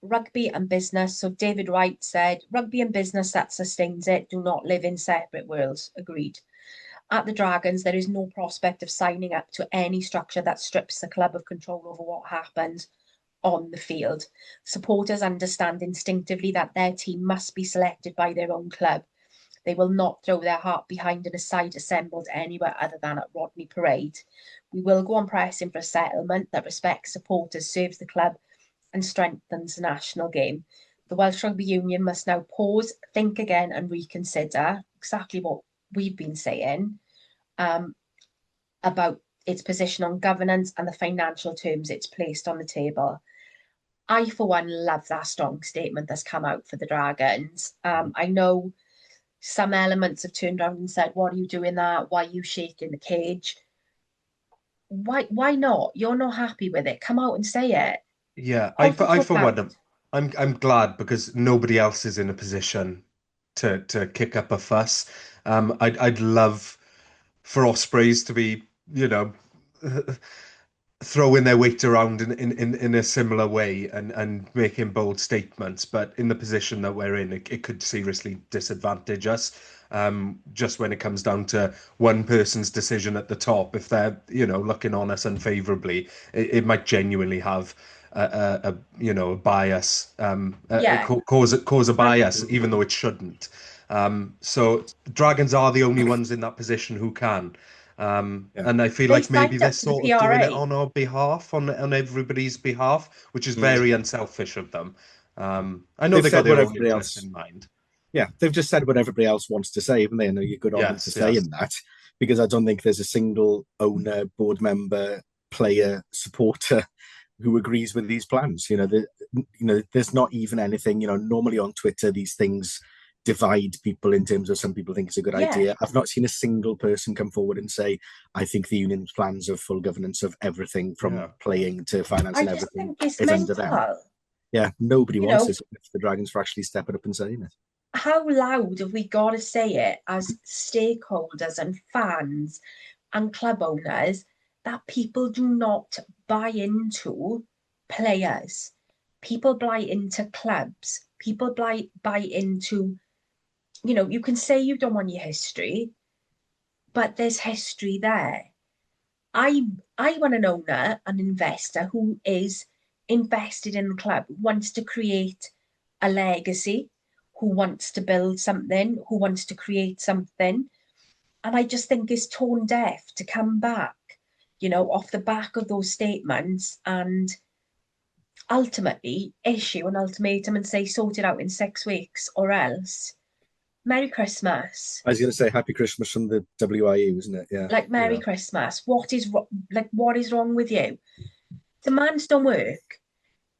Rugby and business. So David Wright said, rugby and business that sustains it do not live in separate worlds. Agreed. At the Dragons, there is no prospect of signing up to any structure that strips the club of control over what happens on the field. Supporters understand instinctively that their team must be selected by their own club. They will not throw their heart behind in a side assembled anywhere other than at Rodney Parade. We will go on pressing for a settlement that respects supporters, serves the club and strengthens the national game. The Welsh Rugby Union must now pause, think again and reconsider exactly what we've been saying about its position on governance and the financial terms it's placed on the table. I, for one, love that strong statement that's come out for the Dragons. I know some elements have turned around and said, what are you doing that? Why are you shaking the cage? Why not? You're not happy with it. Come out and say it. Yeah, I for one, I'm glad because nobody else is in a position to kick up a fuss. I'd love for Ospreys to be, throwing their weight around in a similar way and making bold statements. But in the position that we're in, it could seriously disadvantage us. Just when it comes down to one person's decision at the top, if they're, looking on us unfavorably, it might genuinely have a bias, cause a bias, even though it shouldn't. So Dragons are the only ones in that position who can. And I feel like maybe they're sort of doing it on our behalf, on everybody's behalf, which is very unselfish of them. I know they've got their own interests in mind. Yeah, they've just said what everybody else wants to say, haven't they? And you're good on them for saying that, because I don't think there's a single owner, board member, player, supporter who agrees with these plans. There's not even anything. Normally on Twitter, these things divide people in terms of some people think it's a good idea. I've not seen a single person come forward and say, I think the union's plans of full governance of everything from playing to finance and everything is under them. Yeah, nobody wants this. The Dragons for actually stepping up and saying it. How loud have we got to say it as stakeholders and fans and club owners that people do not buy into players? People buy into clubs. People buy into, you can say you don't want your history, but there's history there. I want an owner, an investor who is invested in the club, who wants to create a legacy, who wants to build something, who wants to create something. And I just think it's tone deaf to come back, off the back of those statements and ultimately issue an ultimatum and say, sort it out in 6 weeks or else. Merry Christmas. I was going to say Happy Christmas from the WIU, isn't it? Yeah. Like Merry Christmas. What is wrong with you? Demands don't work.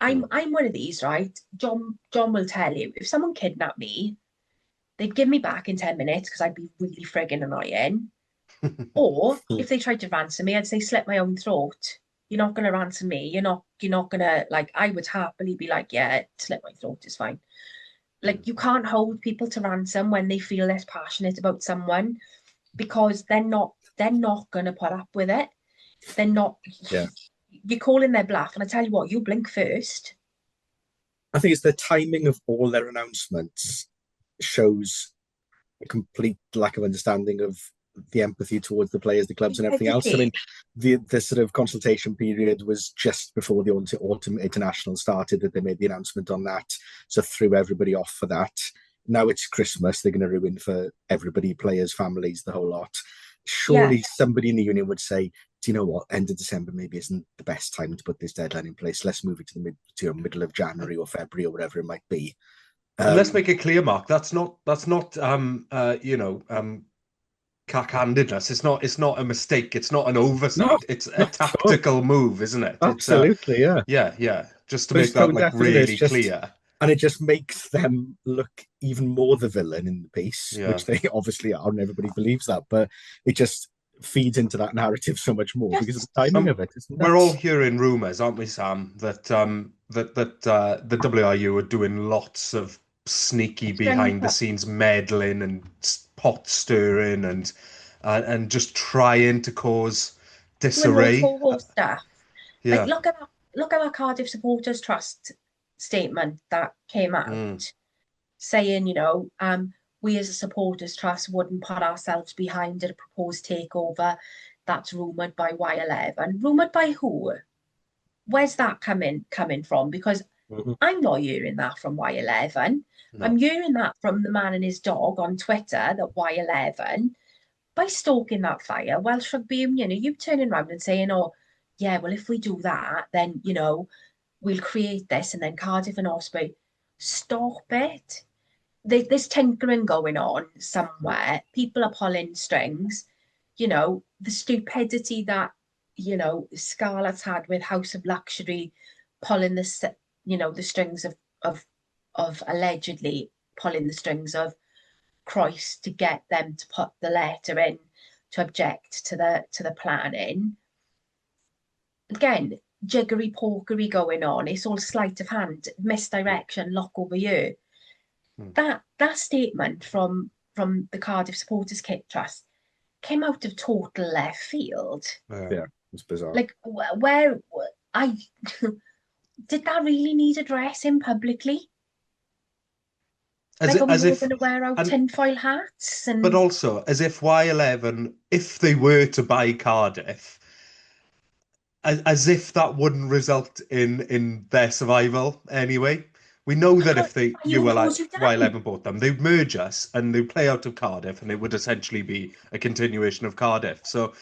I'm one of these, right? John will tell you, if someone kidnapped me, they'd give me back in 10 minutes because I'd be really frigging annoying. Or if they tried to ransom me, I'd say slit my own throat. You're not going to ransom me. You're not going to, I would happily be like, yeah, slit my throat is fine. You can't hold people to ransom when they feel less passionate about someone because they're not they're not going to put up with it. They're not. Yeah. You're calling their bluff, and I tell you what, you blink first. I think it's the timing of all their announcements shows a complete lack of understanding of the empathy towards the players, the clubs, and everything else. I mean, the sort of consultation period was just before the autumn international started that they made the announcement on that, so threw everybody off for that. Now it's Christmas; they're going to ruin for everybody, players, families, the whole lot. Surely somebody in the union would say, do you know what, end of December maybe isn't the best time to put this deadline in place. Let's move it to the middle of January or February or whatever it might be. And let's make it clear, Mark, that's not cack-handedness. It's not a mistake. It's not an oversight. No, it's a tactical move, isn't it? Absolutely, yeah. Just to make that like really clear. And it just makes them look even more the villain in the piece, which they obviously are, and everybody believes that. But it just feeds into that narrative so much more because of the timing of it. We're all hearing rumours, aren't we, Sam, that the WRU are doing lots of sneaky behind-the-scenes meddling and pot stirring and just trying to cause disarray. Stuff. Like, look at that Cardiff Supporters Trust statement that came out saying, we as a supporters trust wouldn't put ourselves behind a proposed takeover that's rumoured by Y11. Rumoured by who? Where's that coming from? Because I'm not hearing that from Y11. No. I'm hearing that from the man and his dog on Twitter, that Y11, by stoking that fire, Welsh Rugby Union, are you turning around and saying, oh, yeah, well, if we do that, then, we'll create this, and then Cardiff and Osprey. Stop it. There's tinkering going on somewhere. People are pulling strings. The stupidity that, Scarlett's had with House of Luxury pulling the strings of allegedly pulling the strings of Christ to get them to put the letter in to object to the planning. Again, jiggery pokery going on. It's all sleight of hand, misdirection, lock over you. That statement from the Cardiff Supporters Kit Trust came out of total left field. Yeah, it's bizarre. Like, where did that really need addressing publicly? As if going to wear out tinfoil hats, but also as if Y11, if they were to buy Cardiff, as if that wouldn't result in their survival anyway. We know that if Y11 bought them, they'd merge us and they'd play out of Cardiff, and it would essentially be a continuation of Cardiff. So,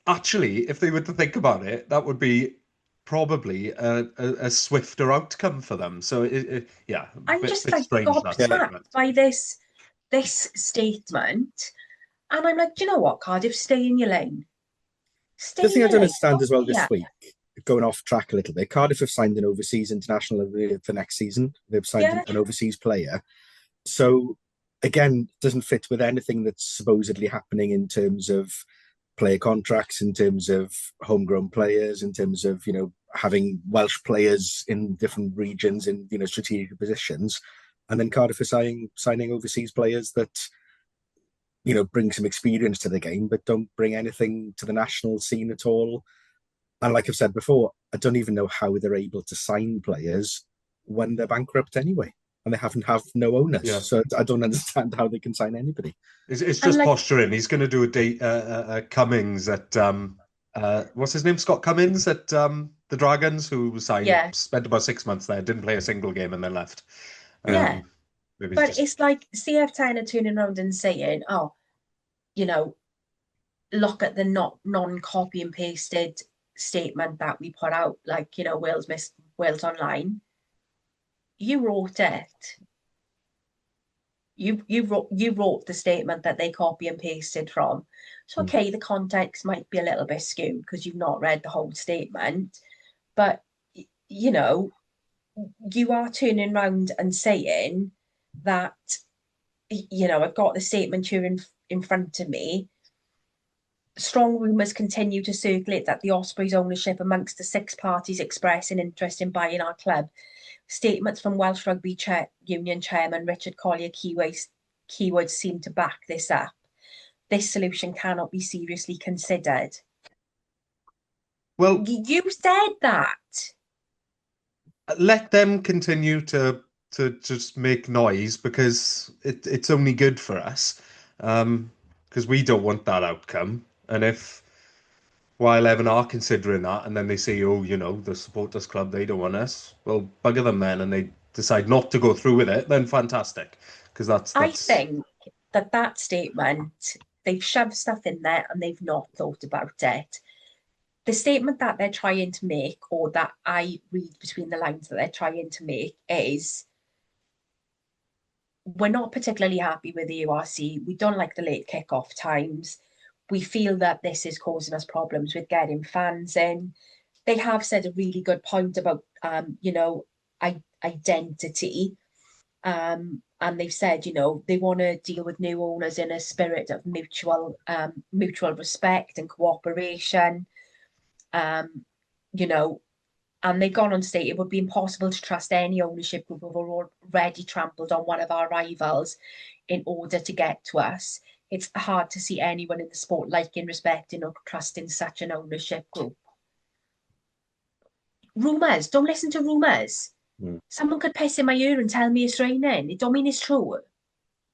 actually, if they were to think about it, that would be probably a swifter outcome for them. So, I'm just like gobsmacked by this statement, and I'm like, do you know what, Cardiff, stay in your lane. The thing I don't understand as well this week, going off track a little bit, Cardiff have signed an overseas international for next season. They've signed an overseas player. So, again, doesn't fit with anything that's supposedly happening in terms of player contracts, in terms of homegrown players, in terms of, having Welsh players in different regions in, strategic positions. And then Cardiff are signing overseas players that, bring some experience to the game, but don't bring anything to the national scene at all. And like I've said before, I don't even know how they're able to sign players when they're bankrupt anyway, and they have no owners. Yeah. So I don't understand how they can sign anybody. It's just posturing. He's going to do a Cummings at what's his name? Scott Cummings at the Dragons, who was signed, spent about 6 months there, didn't play a single game, and then left. But it's like CF10 are turning around and saying, oh, look at the non-copy and pasted statement that we put out, like, Wales missed Wales Online. You wrote it. You wrote the statement that they copy and pasted from. So, okay, the context might be a little bit skewed because you've not read the whole statement. But, you are turning around and saying that, I've got the statement here in front of me. Strong rumours continue to circulate that the Ospreys ownership amongst the 6 parties expressing interest in buying our club. Statements from Welsh Rugby Union Chairman Richard Collier Keywords seem to back this up. this solution cannot be seriously considered. Well, you said that. Let them continue to just make noise because it's only good for us. Because we don't want that outcome. And if while Evan are considering that, and then they say, oh, the supporters club, they don't want us, well, bugger them then, and they decide not to go through with it, then fantastic. Because that's I think that statement, they've shoved stuff in there and they've not thought about it. The statement that they're trying to make, or that I read between the lines that they're trying to make, is we're not particularly happy with the URC. We don't like the late kickoff times. We feel that this is causing us problems with getting fans in. They have said a really good point about, identity. And they've said, they want to deal with new owners in a spirit of mutual respect and cooperation. And they've gone on to state it would be impossible to trust any ownership group who have already trampled on one of our rivals in order to get to us. It's hard to see anyone in the sport liking, respecting, or trusting such an ownership group. Rumours, don't listen to rumours. Someone could piss in my ear and tell me it's raining. It don't mean it's true.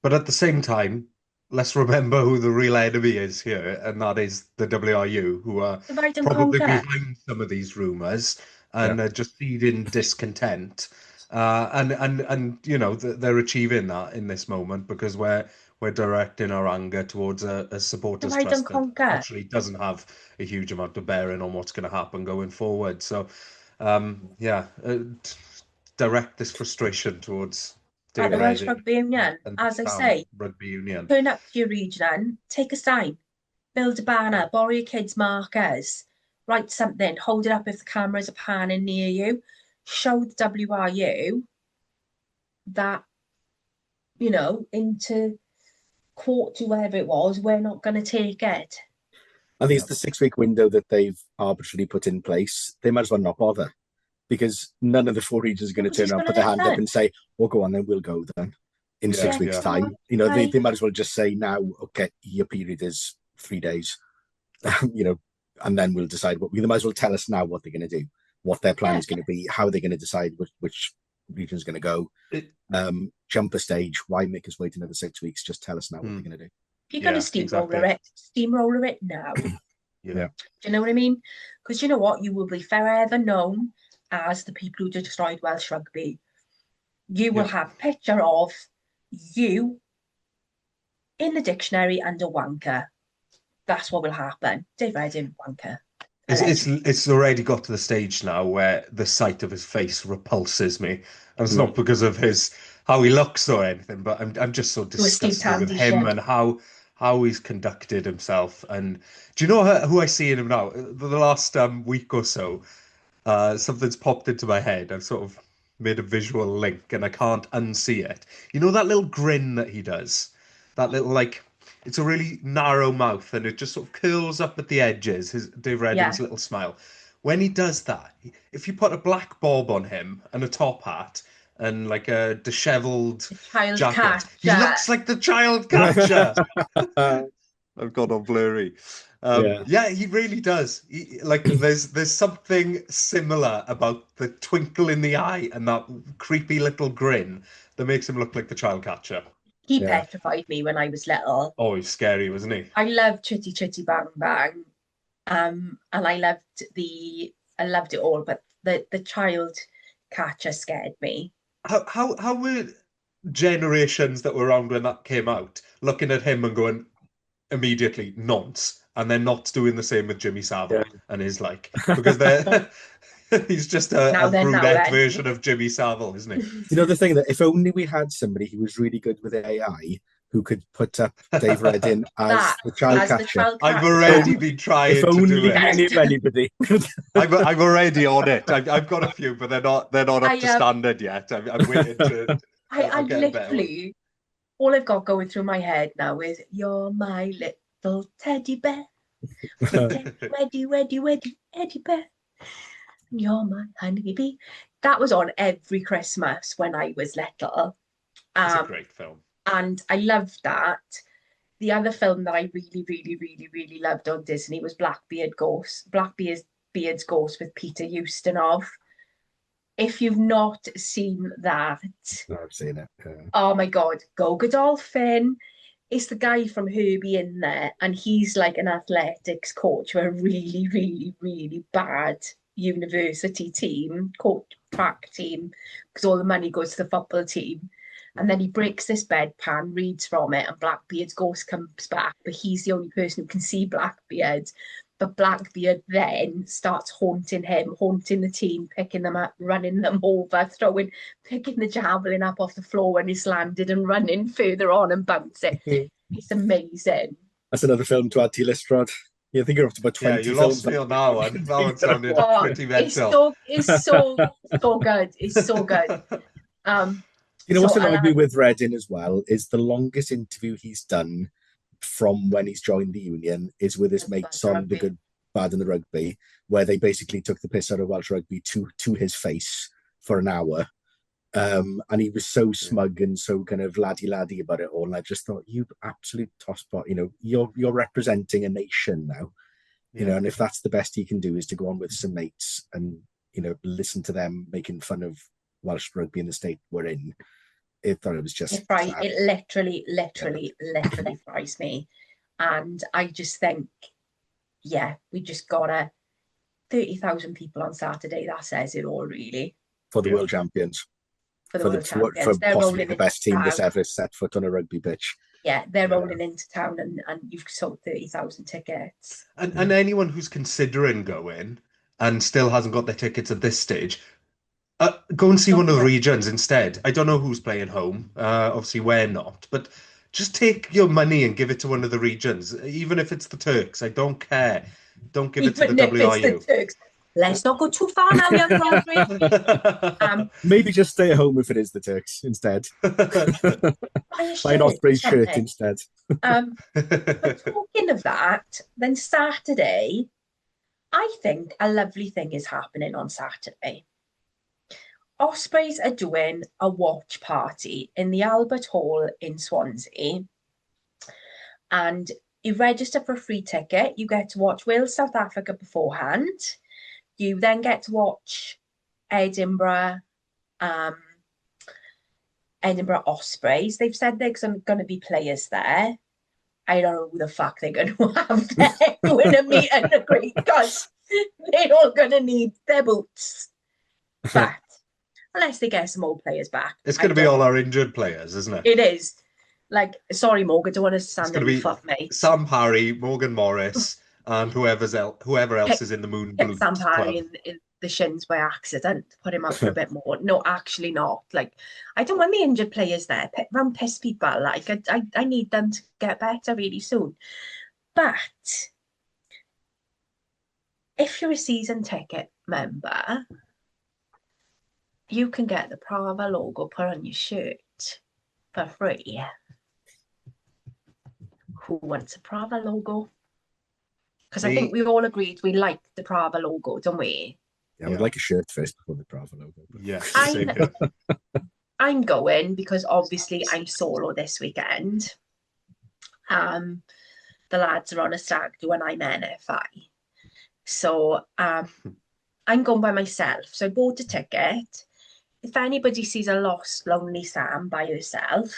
But at the same time, let's remember who the real enemy is here, and that is the WRU, who are probably behind some of these rumours and are just feeding discontent. And they're achieving that in this moment because we're directing our anger towards a supporters trust that actually doesn't have a huge amount of bearing on what's going to happen going forward. So, direct this frustration towards at the Welsh Rugby Union, as I say, Rugby Union. Turn up to your region, take a sign, build a banner, borrow your kids' markers, write something, hold it up if the cameras are panning near you, show the WRU that, into court to wherever it was, we're not going to take it. I think it's the 6-week window that they've arbitrarily put in place. They might as well not bother, because none of the 4 regions are going to turn around, put their hand up and say, well, go on, then we'll go then in 6 weeks' time. They might as well just say now, okay, your period is 3 days, and then we'll decide they might as well tell us now what they're going to do, what their plan is going to be, how they're going to decide which region is going to go. Jump a stage. Why make us wait another 6 weeks? Just tell us now what they're going to do. If you're going to steamroller it now. Yeah. Do you know what I mean? Because you know what? You will be forever known as the people who destroyed Welsh rugby. You will have a picture of you in the dictionary under wanker. That's what will happen. Dave Redding, wanker. It's already got to the stage now where the sight of his face repulses me, and it's not because of how he looks or anything, but I'm just so disgusted with him and how he's conducted himself. And do you know who I see in him now? The last week or so, something's popped into my head. I've sort of made a visual link, and I can't unsee it. You know that little grin that he does, that little it's a really narrow mouth and it just sort of curls up at the edges, Dave Redding's little smile. When he does that, if you put a black bob on him and a top hat and a dishevelled jacket, he looks like the child catcher. I've got all blurry. He really does. There's something similar about the twinkle in the eye and that creepy little grin that makes him look like the child catcher. He petrified me when I was little. Oh, he's scary, wasn't he? I loved Chitty Chitty Bang Bang, and I loved it all. But the child catcher scared me. How were generations that were around when that came out looking at him and going immediately nonce, and then not doing the same with Jimmy Savile and his because they're. He's just a brunette version of Jimmy Savile, isn't he? The thing that if only we had somebody who was really good with AI who could put up Dave Redding as the child catcher. I've already been trying to do it. If anybody. I'm already on it. I've got a few, but they're not up to standard yet. I'm waiting to. I literally, all I've got going through my head now is "You're my little teddy bear, weddy, teddy bear. You're my honeybee." That was on every Christmas when I was little. It's a great film. And I loved that. the other film that I really, really, really, really loved on Disney was Blackbeard's Ghost with Peter Ustinov. If you've not seen that, No, I've seen it. oh my God, go Godolphin. It's the guy from Herbie in there, and he's like an athletics coach for a really, really, really bad university team, coach track team, because all the money goes to the football team. And then he breaks this bedpan, reads from it, and Blackbeard's ghost comes back, but he's the only person who can see Blackbeard. But Blackbeard then starts haunting him, haunting the team, picking them up, running them over, picking the javelin up off the floor when it's landed and running further on and bouncing. It's amazing. That's another film to add to your list, Rod. Yeah, I think you're up to about 20 you films. lost me on that one. That one sounded pretty mental. It's so good. It's so good. You know what's annoyed me with Reddin as well is the longest interview he's done from when he's joined the union is with his mates on The Good, Bad and the Rugby, where they basically took the piss out of Welsh rugby to his face for an hour. And he was so smug and so kind of laddie about it all. And I just thought, you absolute tosspot, you know, you're representing a nation now. You know, and if that's the best he can do is to go on with some mates and, you know, listen to them making fun of Welsh rugby in the state we're in. I thought it was just it literally fries me. And I just think, we just got 30,000 people on Saturday. That says it all, really. For the world champions. For the world champions. For possibly the best team that's ever set foot on a rugby pitch. Yeah, they're rolling into town and you've sold 30,000 tickets. And anyone who's considering going and still hasn't got their tickets at this stage, go and see one of the regions instead. I don't know who's playing home. Obviously, we're not. But just take your money and give it to one of the regions, even if it's the Turks. I don't care. Don't give it to the WRU. The Turks. Let's not go too far now, young Rodri. Maybe just stay at home if it is the Turks instead. Buy an Ospreys shirt instead. But talking of that, then Saturday, I think a lovely thing is happening on Saturday. Ospreys are doing a watch party in the Albert Hall in Swansea. And you register for a free ticket. You get to watch Wales, South Africa beforehand. You then get to watch Edinburgh Ospreys. They've said there's going to be players there. I don't know who the fuck they're going to have there doing a meet and a greet because they're all going to need their boots. But unless they get some old players back. It's going to be all our injured players, isn't it? It is. Like, sorry, Morgan, I don't want to stand on your foot, mate. Sam Parry, Morgan Morris, and whoever else is in the moon blue. Sam Parry in the shins by accident, put him up for a bit more. No, actually not. Like, I don't want the injured players there. Round piss people. Like, I need them to get better really soon. But if you're a season ticket member, you can get the Prava logo put on your shirt for free. Who wants a Prava logo? Because I think we all agreed we like the Prava logo, don't we? Yeah, I would like a shirt first before the Prava logo. Yeah, I'm going because obviously I'm solo this weekend. The lads are on a stag do and I'm NFI. So I'm going by myself. So I bought a ticket. If anybody sees a lost, lonely Sam by herself,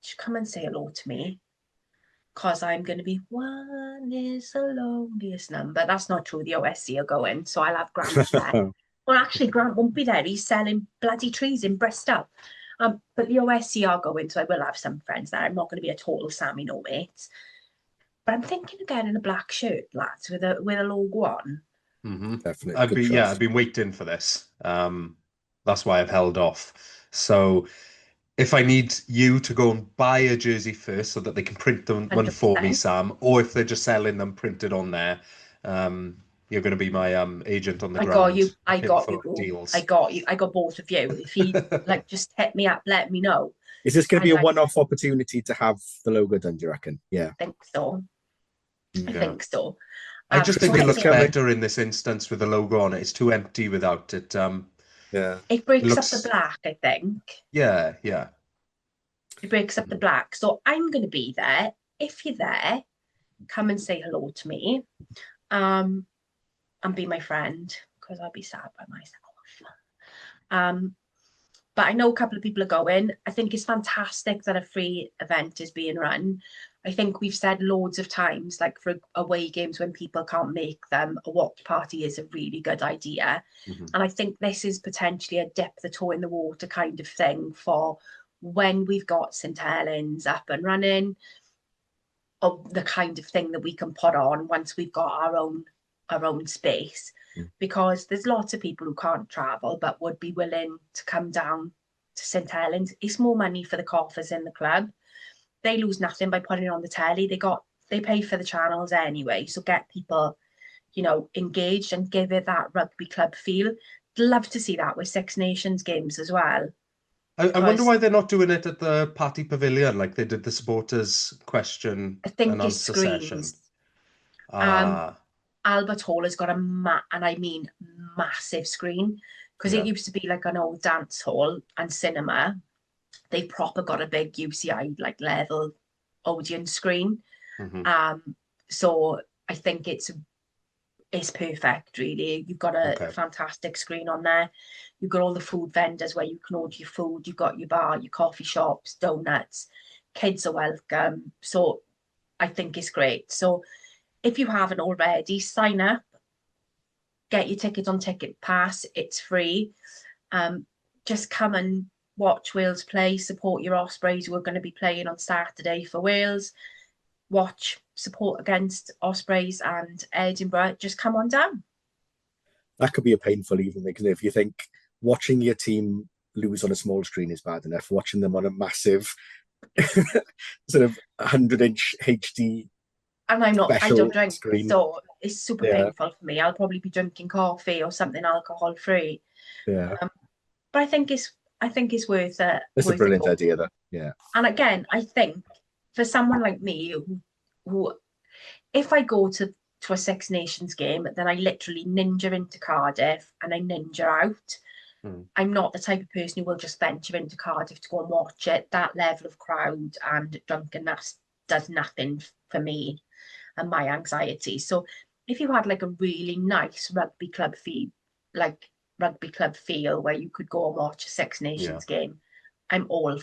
just come and say hello to me. Because I'm going to be, one is the loneliest number. That's not true. The OSC are going. So I'll have Grant there. Well, actually, Grant won't be there. He's selling bloody trees in Bristol. But the OSC are going. So I will have some friends there. I'm not going to be a total Sammy no mates. But I'm thinking of getting a black shirt, lads, with a logo on. Mm-hmm. Definitely. I've been waiting for this. That's why I've held off. So if I need you to go and buy a jersey first so that they can print them one for me, Sam, or if they're just selling them printed on there, you're going to be my agent on the ground. I got you. I got both of you. If you just hit me up, let me know. Is this going to be a one-off opportunity to have the logo done, do you reckon? Yeah. I think so. I think so. I just think it looks better in this instance with the logo on it. It's too empty without it. Yeah. It breaks up the black, I think. Yeah. It breaks up the black. So I'm going to be there. if you're there, come and say hello to me, and be my friend, because I'll be sad by myself. But I know a couple of people are going. I think it's fantastic that a free event is being run. I think we've said loads of times, like for away games when people can't make them, a watch party is a really good idea. And I think this is potentially a dip the toe in the water kind of thing for when we've got St Helens up and running, of the kind of thing that we can put on once we've got our own space. Because there's lots of people who can't travel but would be willing to come down to St Helens. It's more money for the coffers in the club. They lose nothing by putting it on the telly. They pay for the channels anyway, so get people, you know, engaged and give it that rugby club feel. Love to see that with Six Nations games as well. I wonder why they're not doing it at the Party Pavilion like they did the supporters question I think and it's answer session. screens. Albert Hall has got and I mean massive screen, because it used to be like an old dance hall and cinema. They proper got a big UCI like level audience screen. So I think it's perfect, really. You've got a fantastic screen on there. You've got all the food vendors where you can order your food. You've got your bar, your coffee shops, donuts. Kids are welcome. So I think it's great. So if you haven't already, sign up, get your ticket on Ticket Pass. It's free. Just come and watch Wales play, support your Ospreys who are going to be playing on Saturday for Wales. Watch, support against Ospreys and Edinburgh. Just come on down. That could be a painful evening, because if you think watching your team lose on a small screen is bad enough, watching them on a massive sort of 100-inch HD. And I don't drink, screen. So it's super painful for me. I'll probably be drinking coffee or something alcohol free. Yeah. But I think it's worth it. It's a brilliant idea, though. Yeah. And again, I think for someone like me who if I go to a Six Nations game, then I literally ninja into Cardiff and I ninja out. I'm not the type of person who will just venture into Cardiff to go and watch it. That level of crowd and drunkenness does nothing for me and my anxiety. So if you had like a really nice rugby club feel where you could go and watch a Six Nations game, I'm all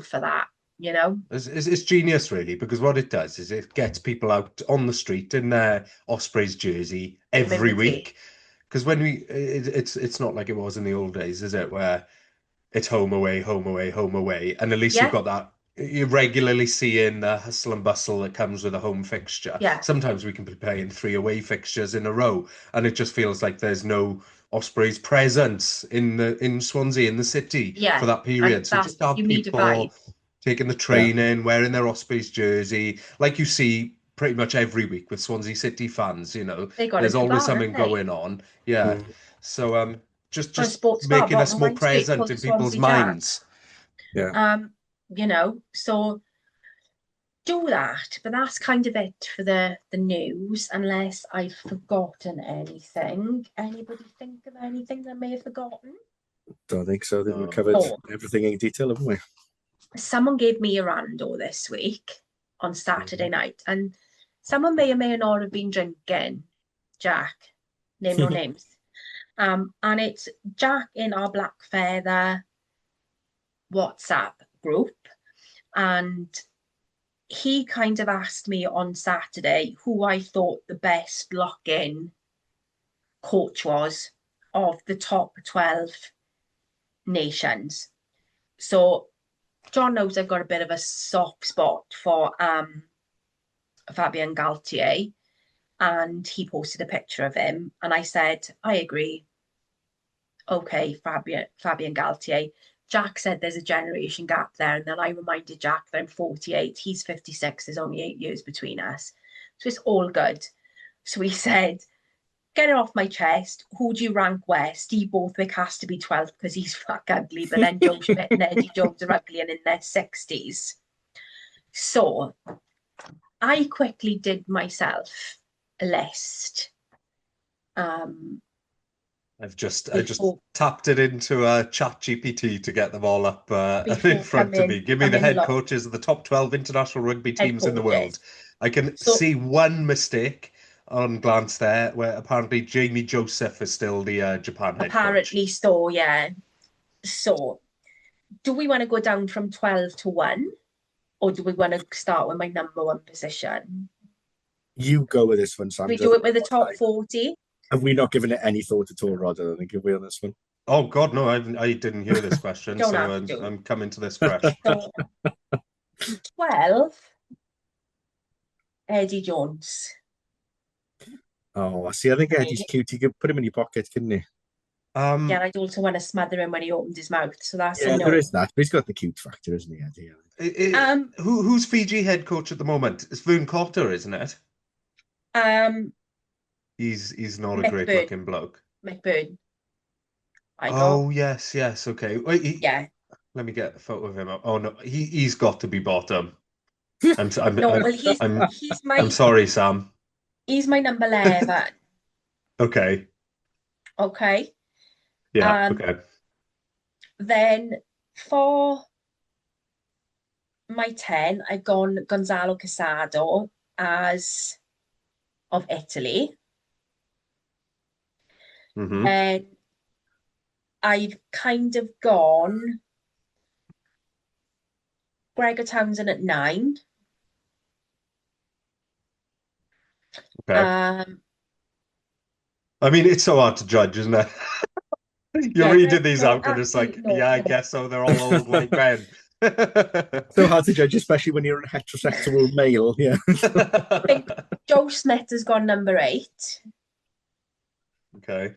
for that. You know, it's genius, really, because what it does is it gets people out on the street in their Ospreys jersey every week. Because when it's not like it was in the old days, is it? Where it's home away, home away, home away, and at least you've got that. You're regularly seeing the hustle and bustle that comes with a home fixture. Sometimes we can be playing 3 away fixtures in a row, and it just feels like there's no Ospreys presence in Swansea, in the city, for that period. So just have people taking the train in, wearing their Ospreys jersey, like you see pretty much every week with Swansea City fans. You know, there's always something going on. So just making us more present in people's minds. You know, so do that. But that's kind of it for the news, unless I've forgotten anything. Anybody think of anything that I may have forgotten? Don't think so. We've covered everything in detail, haven't we? Someone gave me a rando this week on Saturday night, and someone may or may not have been drinking. Jack, name no names. And it's Jack in our Black Feather WhatsApp group, and he kind of asked me on Saturday who I thought the best lock-in coach was of the top 12 nations. So John knows I've got a bit of a soft spot for Fabien Galtier, and he posted a picture of him, and I said, I agree. Okay, Fabien Galtier. Jack said there's a generation gap there, and then I reminded Jack that I'm 48, he's 56, there's only 8 years between us. So it's all good. So he said, get it off my chest, who do you rank where? Steve Borthwick has to be 12th because he's fuck ugly, but then Joe Schmidt and Eddie Jones are ugly and in their 60s. So I quickly did myself a list. I I just before tapped it into Chat GPT to get them all up in before front of me. Give me the coming head along, coaches of the top 12 international rugby head teams in the world. coaches. I can So see one mistake on glance there, where apparently Jamie Joseph is still the Japan head coach. apparently, so yeah. So do we want to go down from 12 to 1? Or do we want to start with my number 1 position? You go with this one, Sam. We do it with the top 40. Have we not given it any thought at all, Rod? I think have we on this one? Oh God, no! I didn't hear this question, Don't so have to. I'm coming to this fresh. So 12, Eddie Jones. Oh, see, I think Eddie's cute. You could put him in your pocket, couldn't you? Yeah, I'd also want to smother him when he opened his mouth. So that's a Yeah, no. there is that. But he's got the cute factor, isn't he, Eddie? Who's Fiji head coach at the moment? It's Vern Cotter, isn't it? He's not a great looking bloke. McBurn. Oh yes, okay. Wait, yeah. Let me get a photo of him up. Oh no, he's got to be bottom. No, well I'm sorry, Sam. He's my number 11. Okay. Okay. Yeah, okay. Then for my 10, I've gone Gonzalo Casado as of Italy. Mm-hmm. And I've kind of gone Gregor Townsend at 9. Okay. I mean, it's so hard to judge, isn't it? You're reading these out and it's like, yeah, I guess so. They're all old white men. So hard to judge, especially when you're a heterosexual male. Yeah. I think Joe Smith has gone number 8. Okay.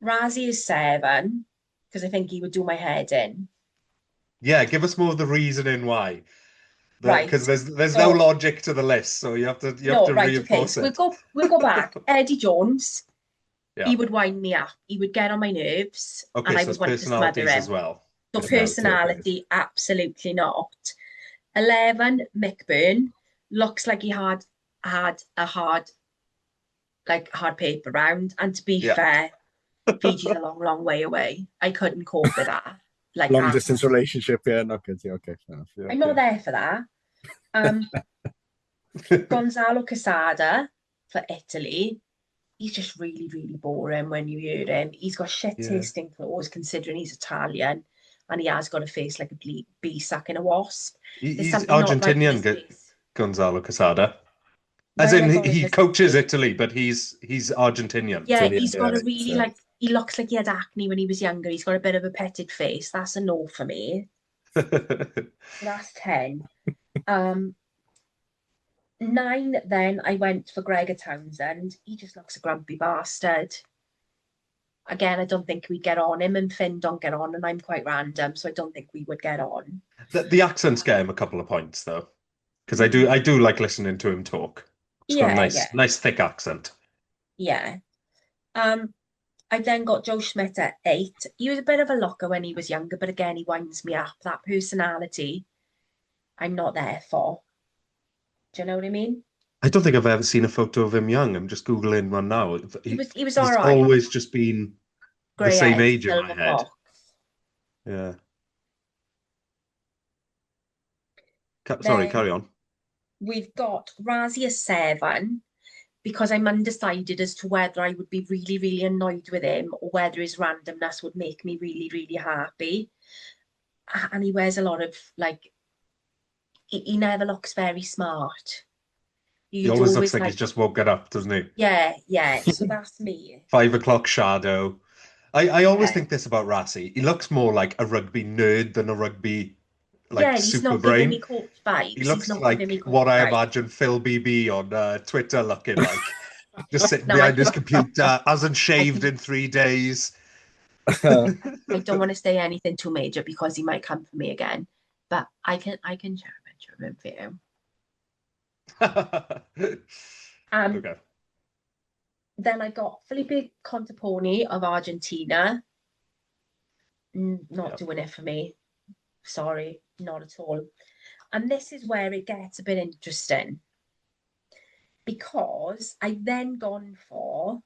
Razzie is 7 because I think he would do my head in. Yeah, give us more of the reasoning why. Right. Because there's no logic to the list, so you have to reinforce it. We'll go back. Eddie Jones. Yeah. He would wind me up. He would get on my nerves. Okay, and I so would want to smother him as well. So personality, absolutely not. 11, McBurn. Looks like he had a hard paper round. And to be fair, Fiji's a long, long way away. I couldn't cope with that. Like long distance relationship, yeah, not good. Yeah, okay. Yeah, I'm not there for that. Gonzalo Casada for Italy. He's just really, really boring when you hear him. He's got shit tasting clothes considering he's Italian, and he has got a face like a bee sucking a wasp. He's Argentinian, Gonzalo Casada. As Where in, he coaches Italy, but he's Argentinian. Yeah, he's got a really he looks like he had acne when he was younger. He's got a bit of a petted face. That's a no for me. That's 10. 9, then I went for Gregor Townsend. He just looks a grumpy bastard. Again, I don't think we'd get on. Him and Finn don't get on, and I'm quite random, so I don't think we would get on. The accents get him a couple of points, though, because I do like listening to him talk. He's got a nice thick accent. Yeah. I then got Joe Schmidt at 8. He was a bit of a locker when he was younger, but again, he winds me up. That personality, I'm not there for. Do you know what I mean? I don't think I've ever seen a photo of him young. I'm just Googling one now. He was all right. He's always just been the same age in my head. Yeah. Sorry, carry on. We've got Razzie at 7 because I'm undecided as to whether I would be really, really annoyed with him or whether his randomness would make me really, really happy. And he wears a lot of, he never looks very smart. He always looks like he's just woken up, doesn't he? Yeah. So that's me. 5 o'clock shadow. I always think this about Razzie. He looks more like a rugby nerd than a rugby super brain. He's not giving me coach vibes. He looks like what I imagine Phil BB on Twitter looking like. Just sitting behind his computer, hasn't shaved in 3 days. I don't want to say anything too major because he might come for me again. But I can share a picture of him for you. Okay. Then I got Felipe Contaponi of Argentina. Not doing it for me. Sorry, not at all. And this is where it gets a bit interesting. Because I then gone for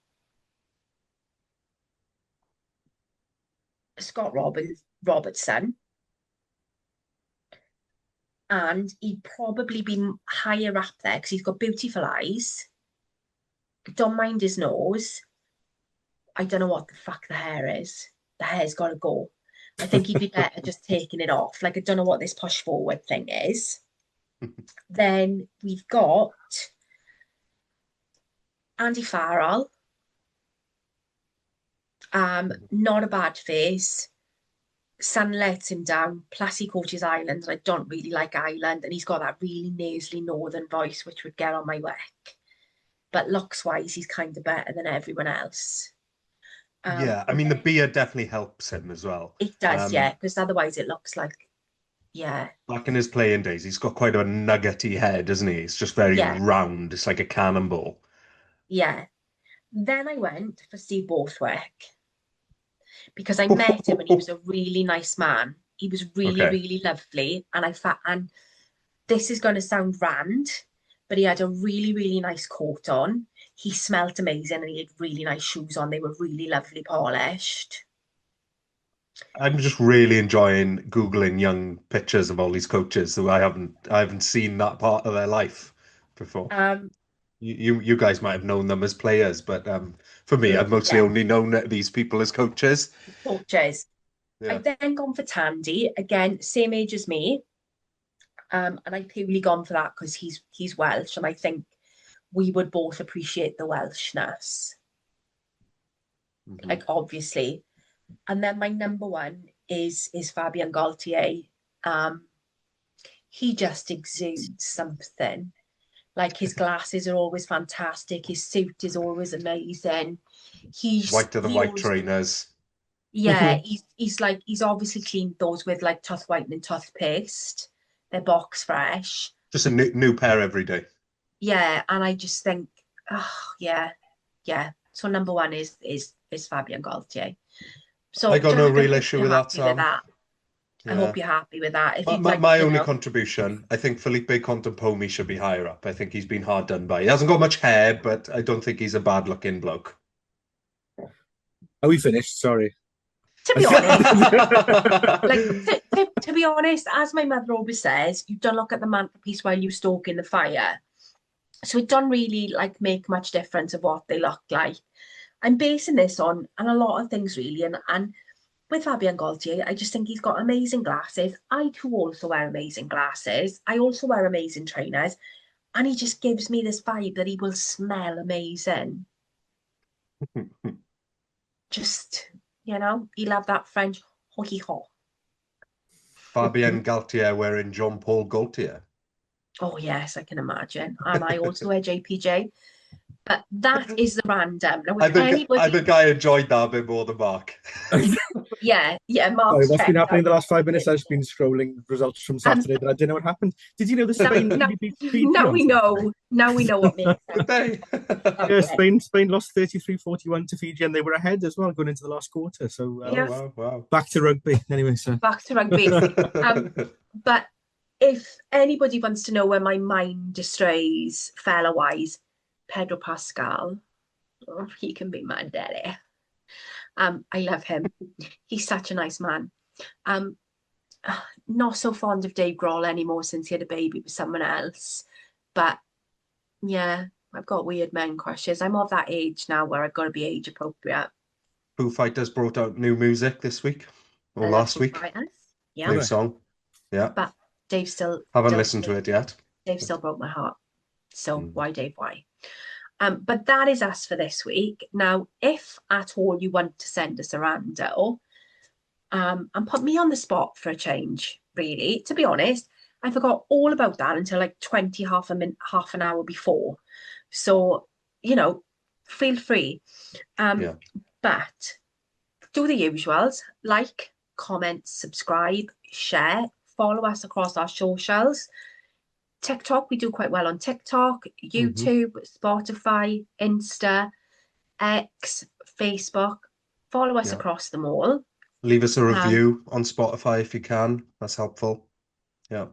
Scott Robertson, and he'd probably be higher up there because he's got beautiful eyes. Don't mind his nose. I don't know what the fuck the hair is. The hair's got to go. I think he'd be better just taking it off. Like, I don't know what this push forward thing is. Then we've got Andy Farrell. Not a bad face. Sun lets him down. Plus he coaches Ireland, and I don't really like Ireland. And he's got that really nasally northern voice, which would get on my neck. But looks-wise, he's kind of better than everyone else. Yeah, I mean, the beard definitely helps him as well. It does, yeah, because otherwise it looks like, yeah. Back in his playing days, he's got quite a nuggety head, doesn't he? It's just very round. It's like a cannonball. Yeah. Then I went for Steve Borthwick because I met him and he was a really nice man. He was really, really lovely. And this is going to sound rand, but he had a really, really nice coat on. He smelt amazing and he had really nice shoes on. They were really lovely, polished. I'm just really enjoying Googling young pictures of all these coaches who I haven't seen that part of their life before. You guys might have known them as players, but for me, I've mostly only known these people as coaches. Coaches. Yeah. I've then gone for Tandy, again, same age as me. And I've purely gone for that because he's Welsh, and I think we would both appreciate the Welshness. Mm-hmm. Like, obviously. And then my number one is Fabien Gaultier. He just exudes something. Like, his glasses are always fantastic. His suit is always amazing. White to the white trainers. Yeah, he's obviously cleaned those with like tooth whitening toothpaste. They're box fresh. Just a new pair every day. Yeah, and I just think, yeah. So number one is Fabien Gaultier. So I got no real issue with that, Sam. Yeah. I hope you're happy with that. If my only contribution, I think Felipe Contempomi should be higher up. I think he's been hard done by. He hasn't got much hair, but I don't think he's a bad-looking bloke. Are we finished? Sorry. To be honest, to be honest, as my mother always says, you don't look at the mantelpiece while you stoke in the fire. So it don't really like make much difference of what they look like. I'm basing this on a lot of things really, and with Fabien Gaultier, I just think he's got amazing glasses. I too also wear amazing glasses. I also wear amazing trainers, and he just gives me this vibe that he will smell amazing. Just, he'll have that French ho-hee-ho. Fabien Gaultier wearing Jean-Paul Gaultier. Oh, yes, I can imagine. And I also wear JPJ. But that is the random. Now, I think I enjoyed that a bit more than Mark. Yeah, Mark. Sorry, what's been happening in the last 5 minutes? I've just been scrolling results from Saturday that I didn't know what happened. Did you know the Spain? Now we know. Now we know what makes sense. Yeah, Spain lost 33-41 to Fiji, and they were ahead as well going into the last quarter. So wow. Back to rugby. Anyway, so back to rugby. But if anybody wants to know where my mind strays fella-wise, Pedro Pascal, he can be my daddy. I love him. He's such a nice man. Not so fond of Dave Grohl anymore since he had a baby with someone else. But yeah, I've got weird men crushes. I'm of that age now where I've got to be age appropriate. Foo Fighters brought out new music this week or last week. Yeah. New song. Yeah. But Dave still haven't listened to it yet. Dave still broke my heart. So why, Dave? Why? But that is us for this week. Now, if at all you want to send us a rando, and put me on the spot for a change, really, to be honest, I forgot all about that until like half an hour before. So, feel free. But do the usuals, like, comment, subscribe, share, follow us across our socials. TikTok, we do quite well on TikTok, YouTube, Spotify, Insta, X, Facebook. Follow us across them all. Leave us a review on Spotify if you can. That's helpful. Yeah.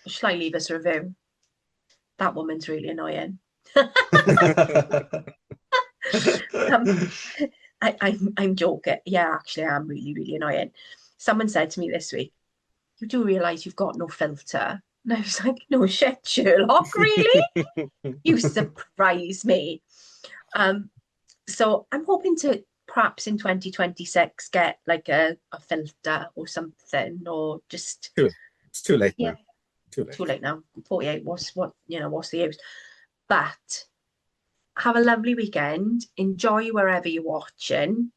Shall I leave us a review? That woman's really annoying. I'm joking. Yeah, actually, I'm really, really annoying. Someone said to me this week, "You do realise you've got no filter?" And I was like, "No shit, Sherlock, really? You surprise me." So I'm hoping to perhaps in 2026 get like a filter or something, or just It's too late yeah, now. Too late. too late now. 48. What's the use? But have a lovely weekend. Enjoy wherever you're watching.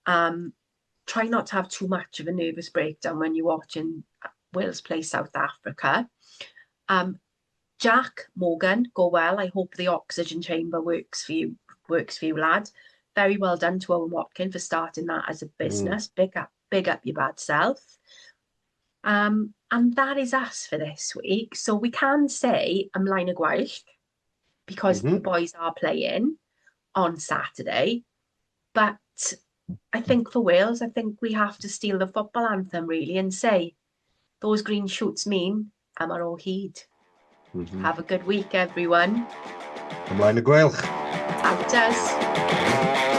Try not to have too much of a nervous breakdown when you're watching Wales play South Africa. Jack Morgan, go well. I hope the oxygen chamber works for you, lad. Very well done to Owen Watkin for starting that as a business. Big up your bad self. And that is us for this week. So we can say ymlaen y gwyllt, because the boys are playing on Saturday. But I think for Wales, I think we have to steal the football anthem really and say, those green shoots mean Yma o hyd. Have a good week, everyone. Ymlaen y gwelch. Tantas.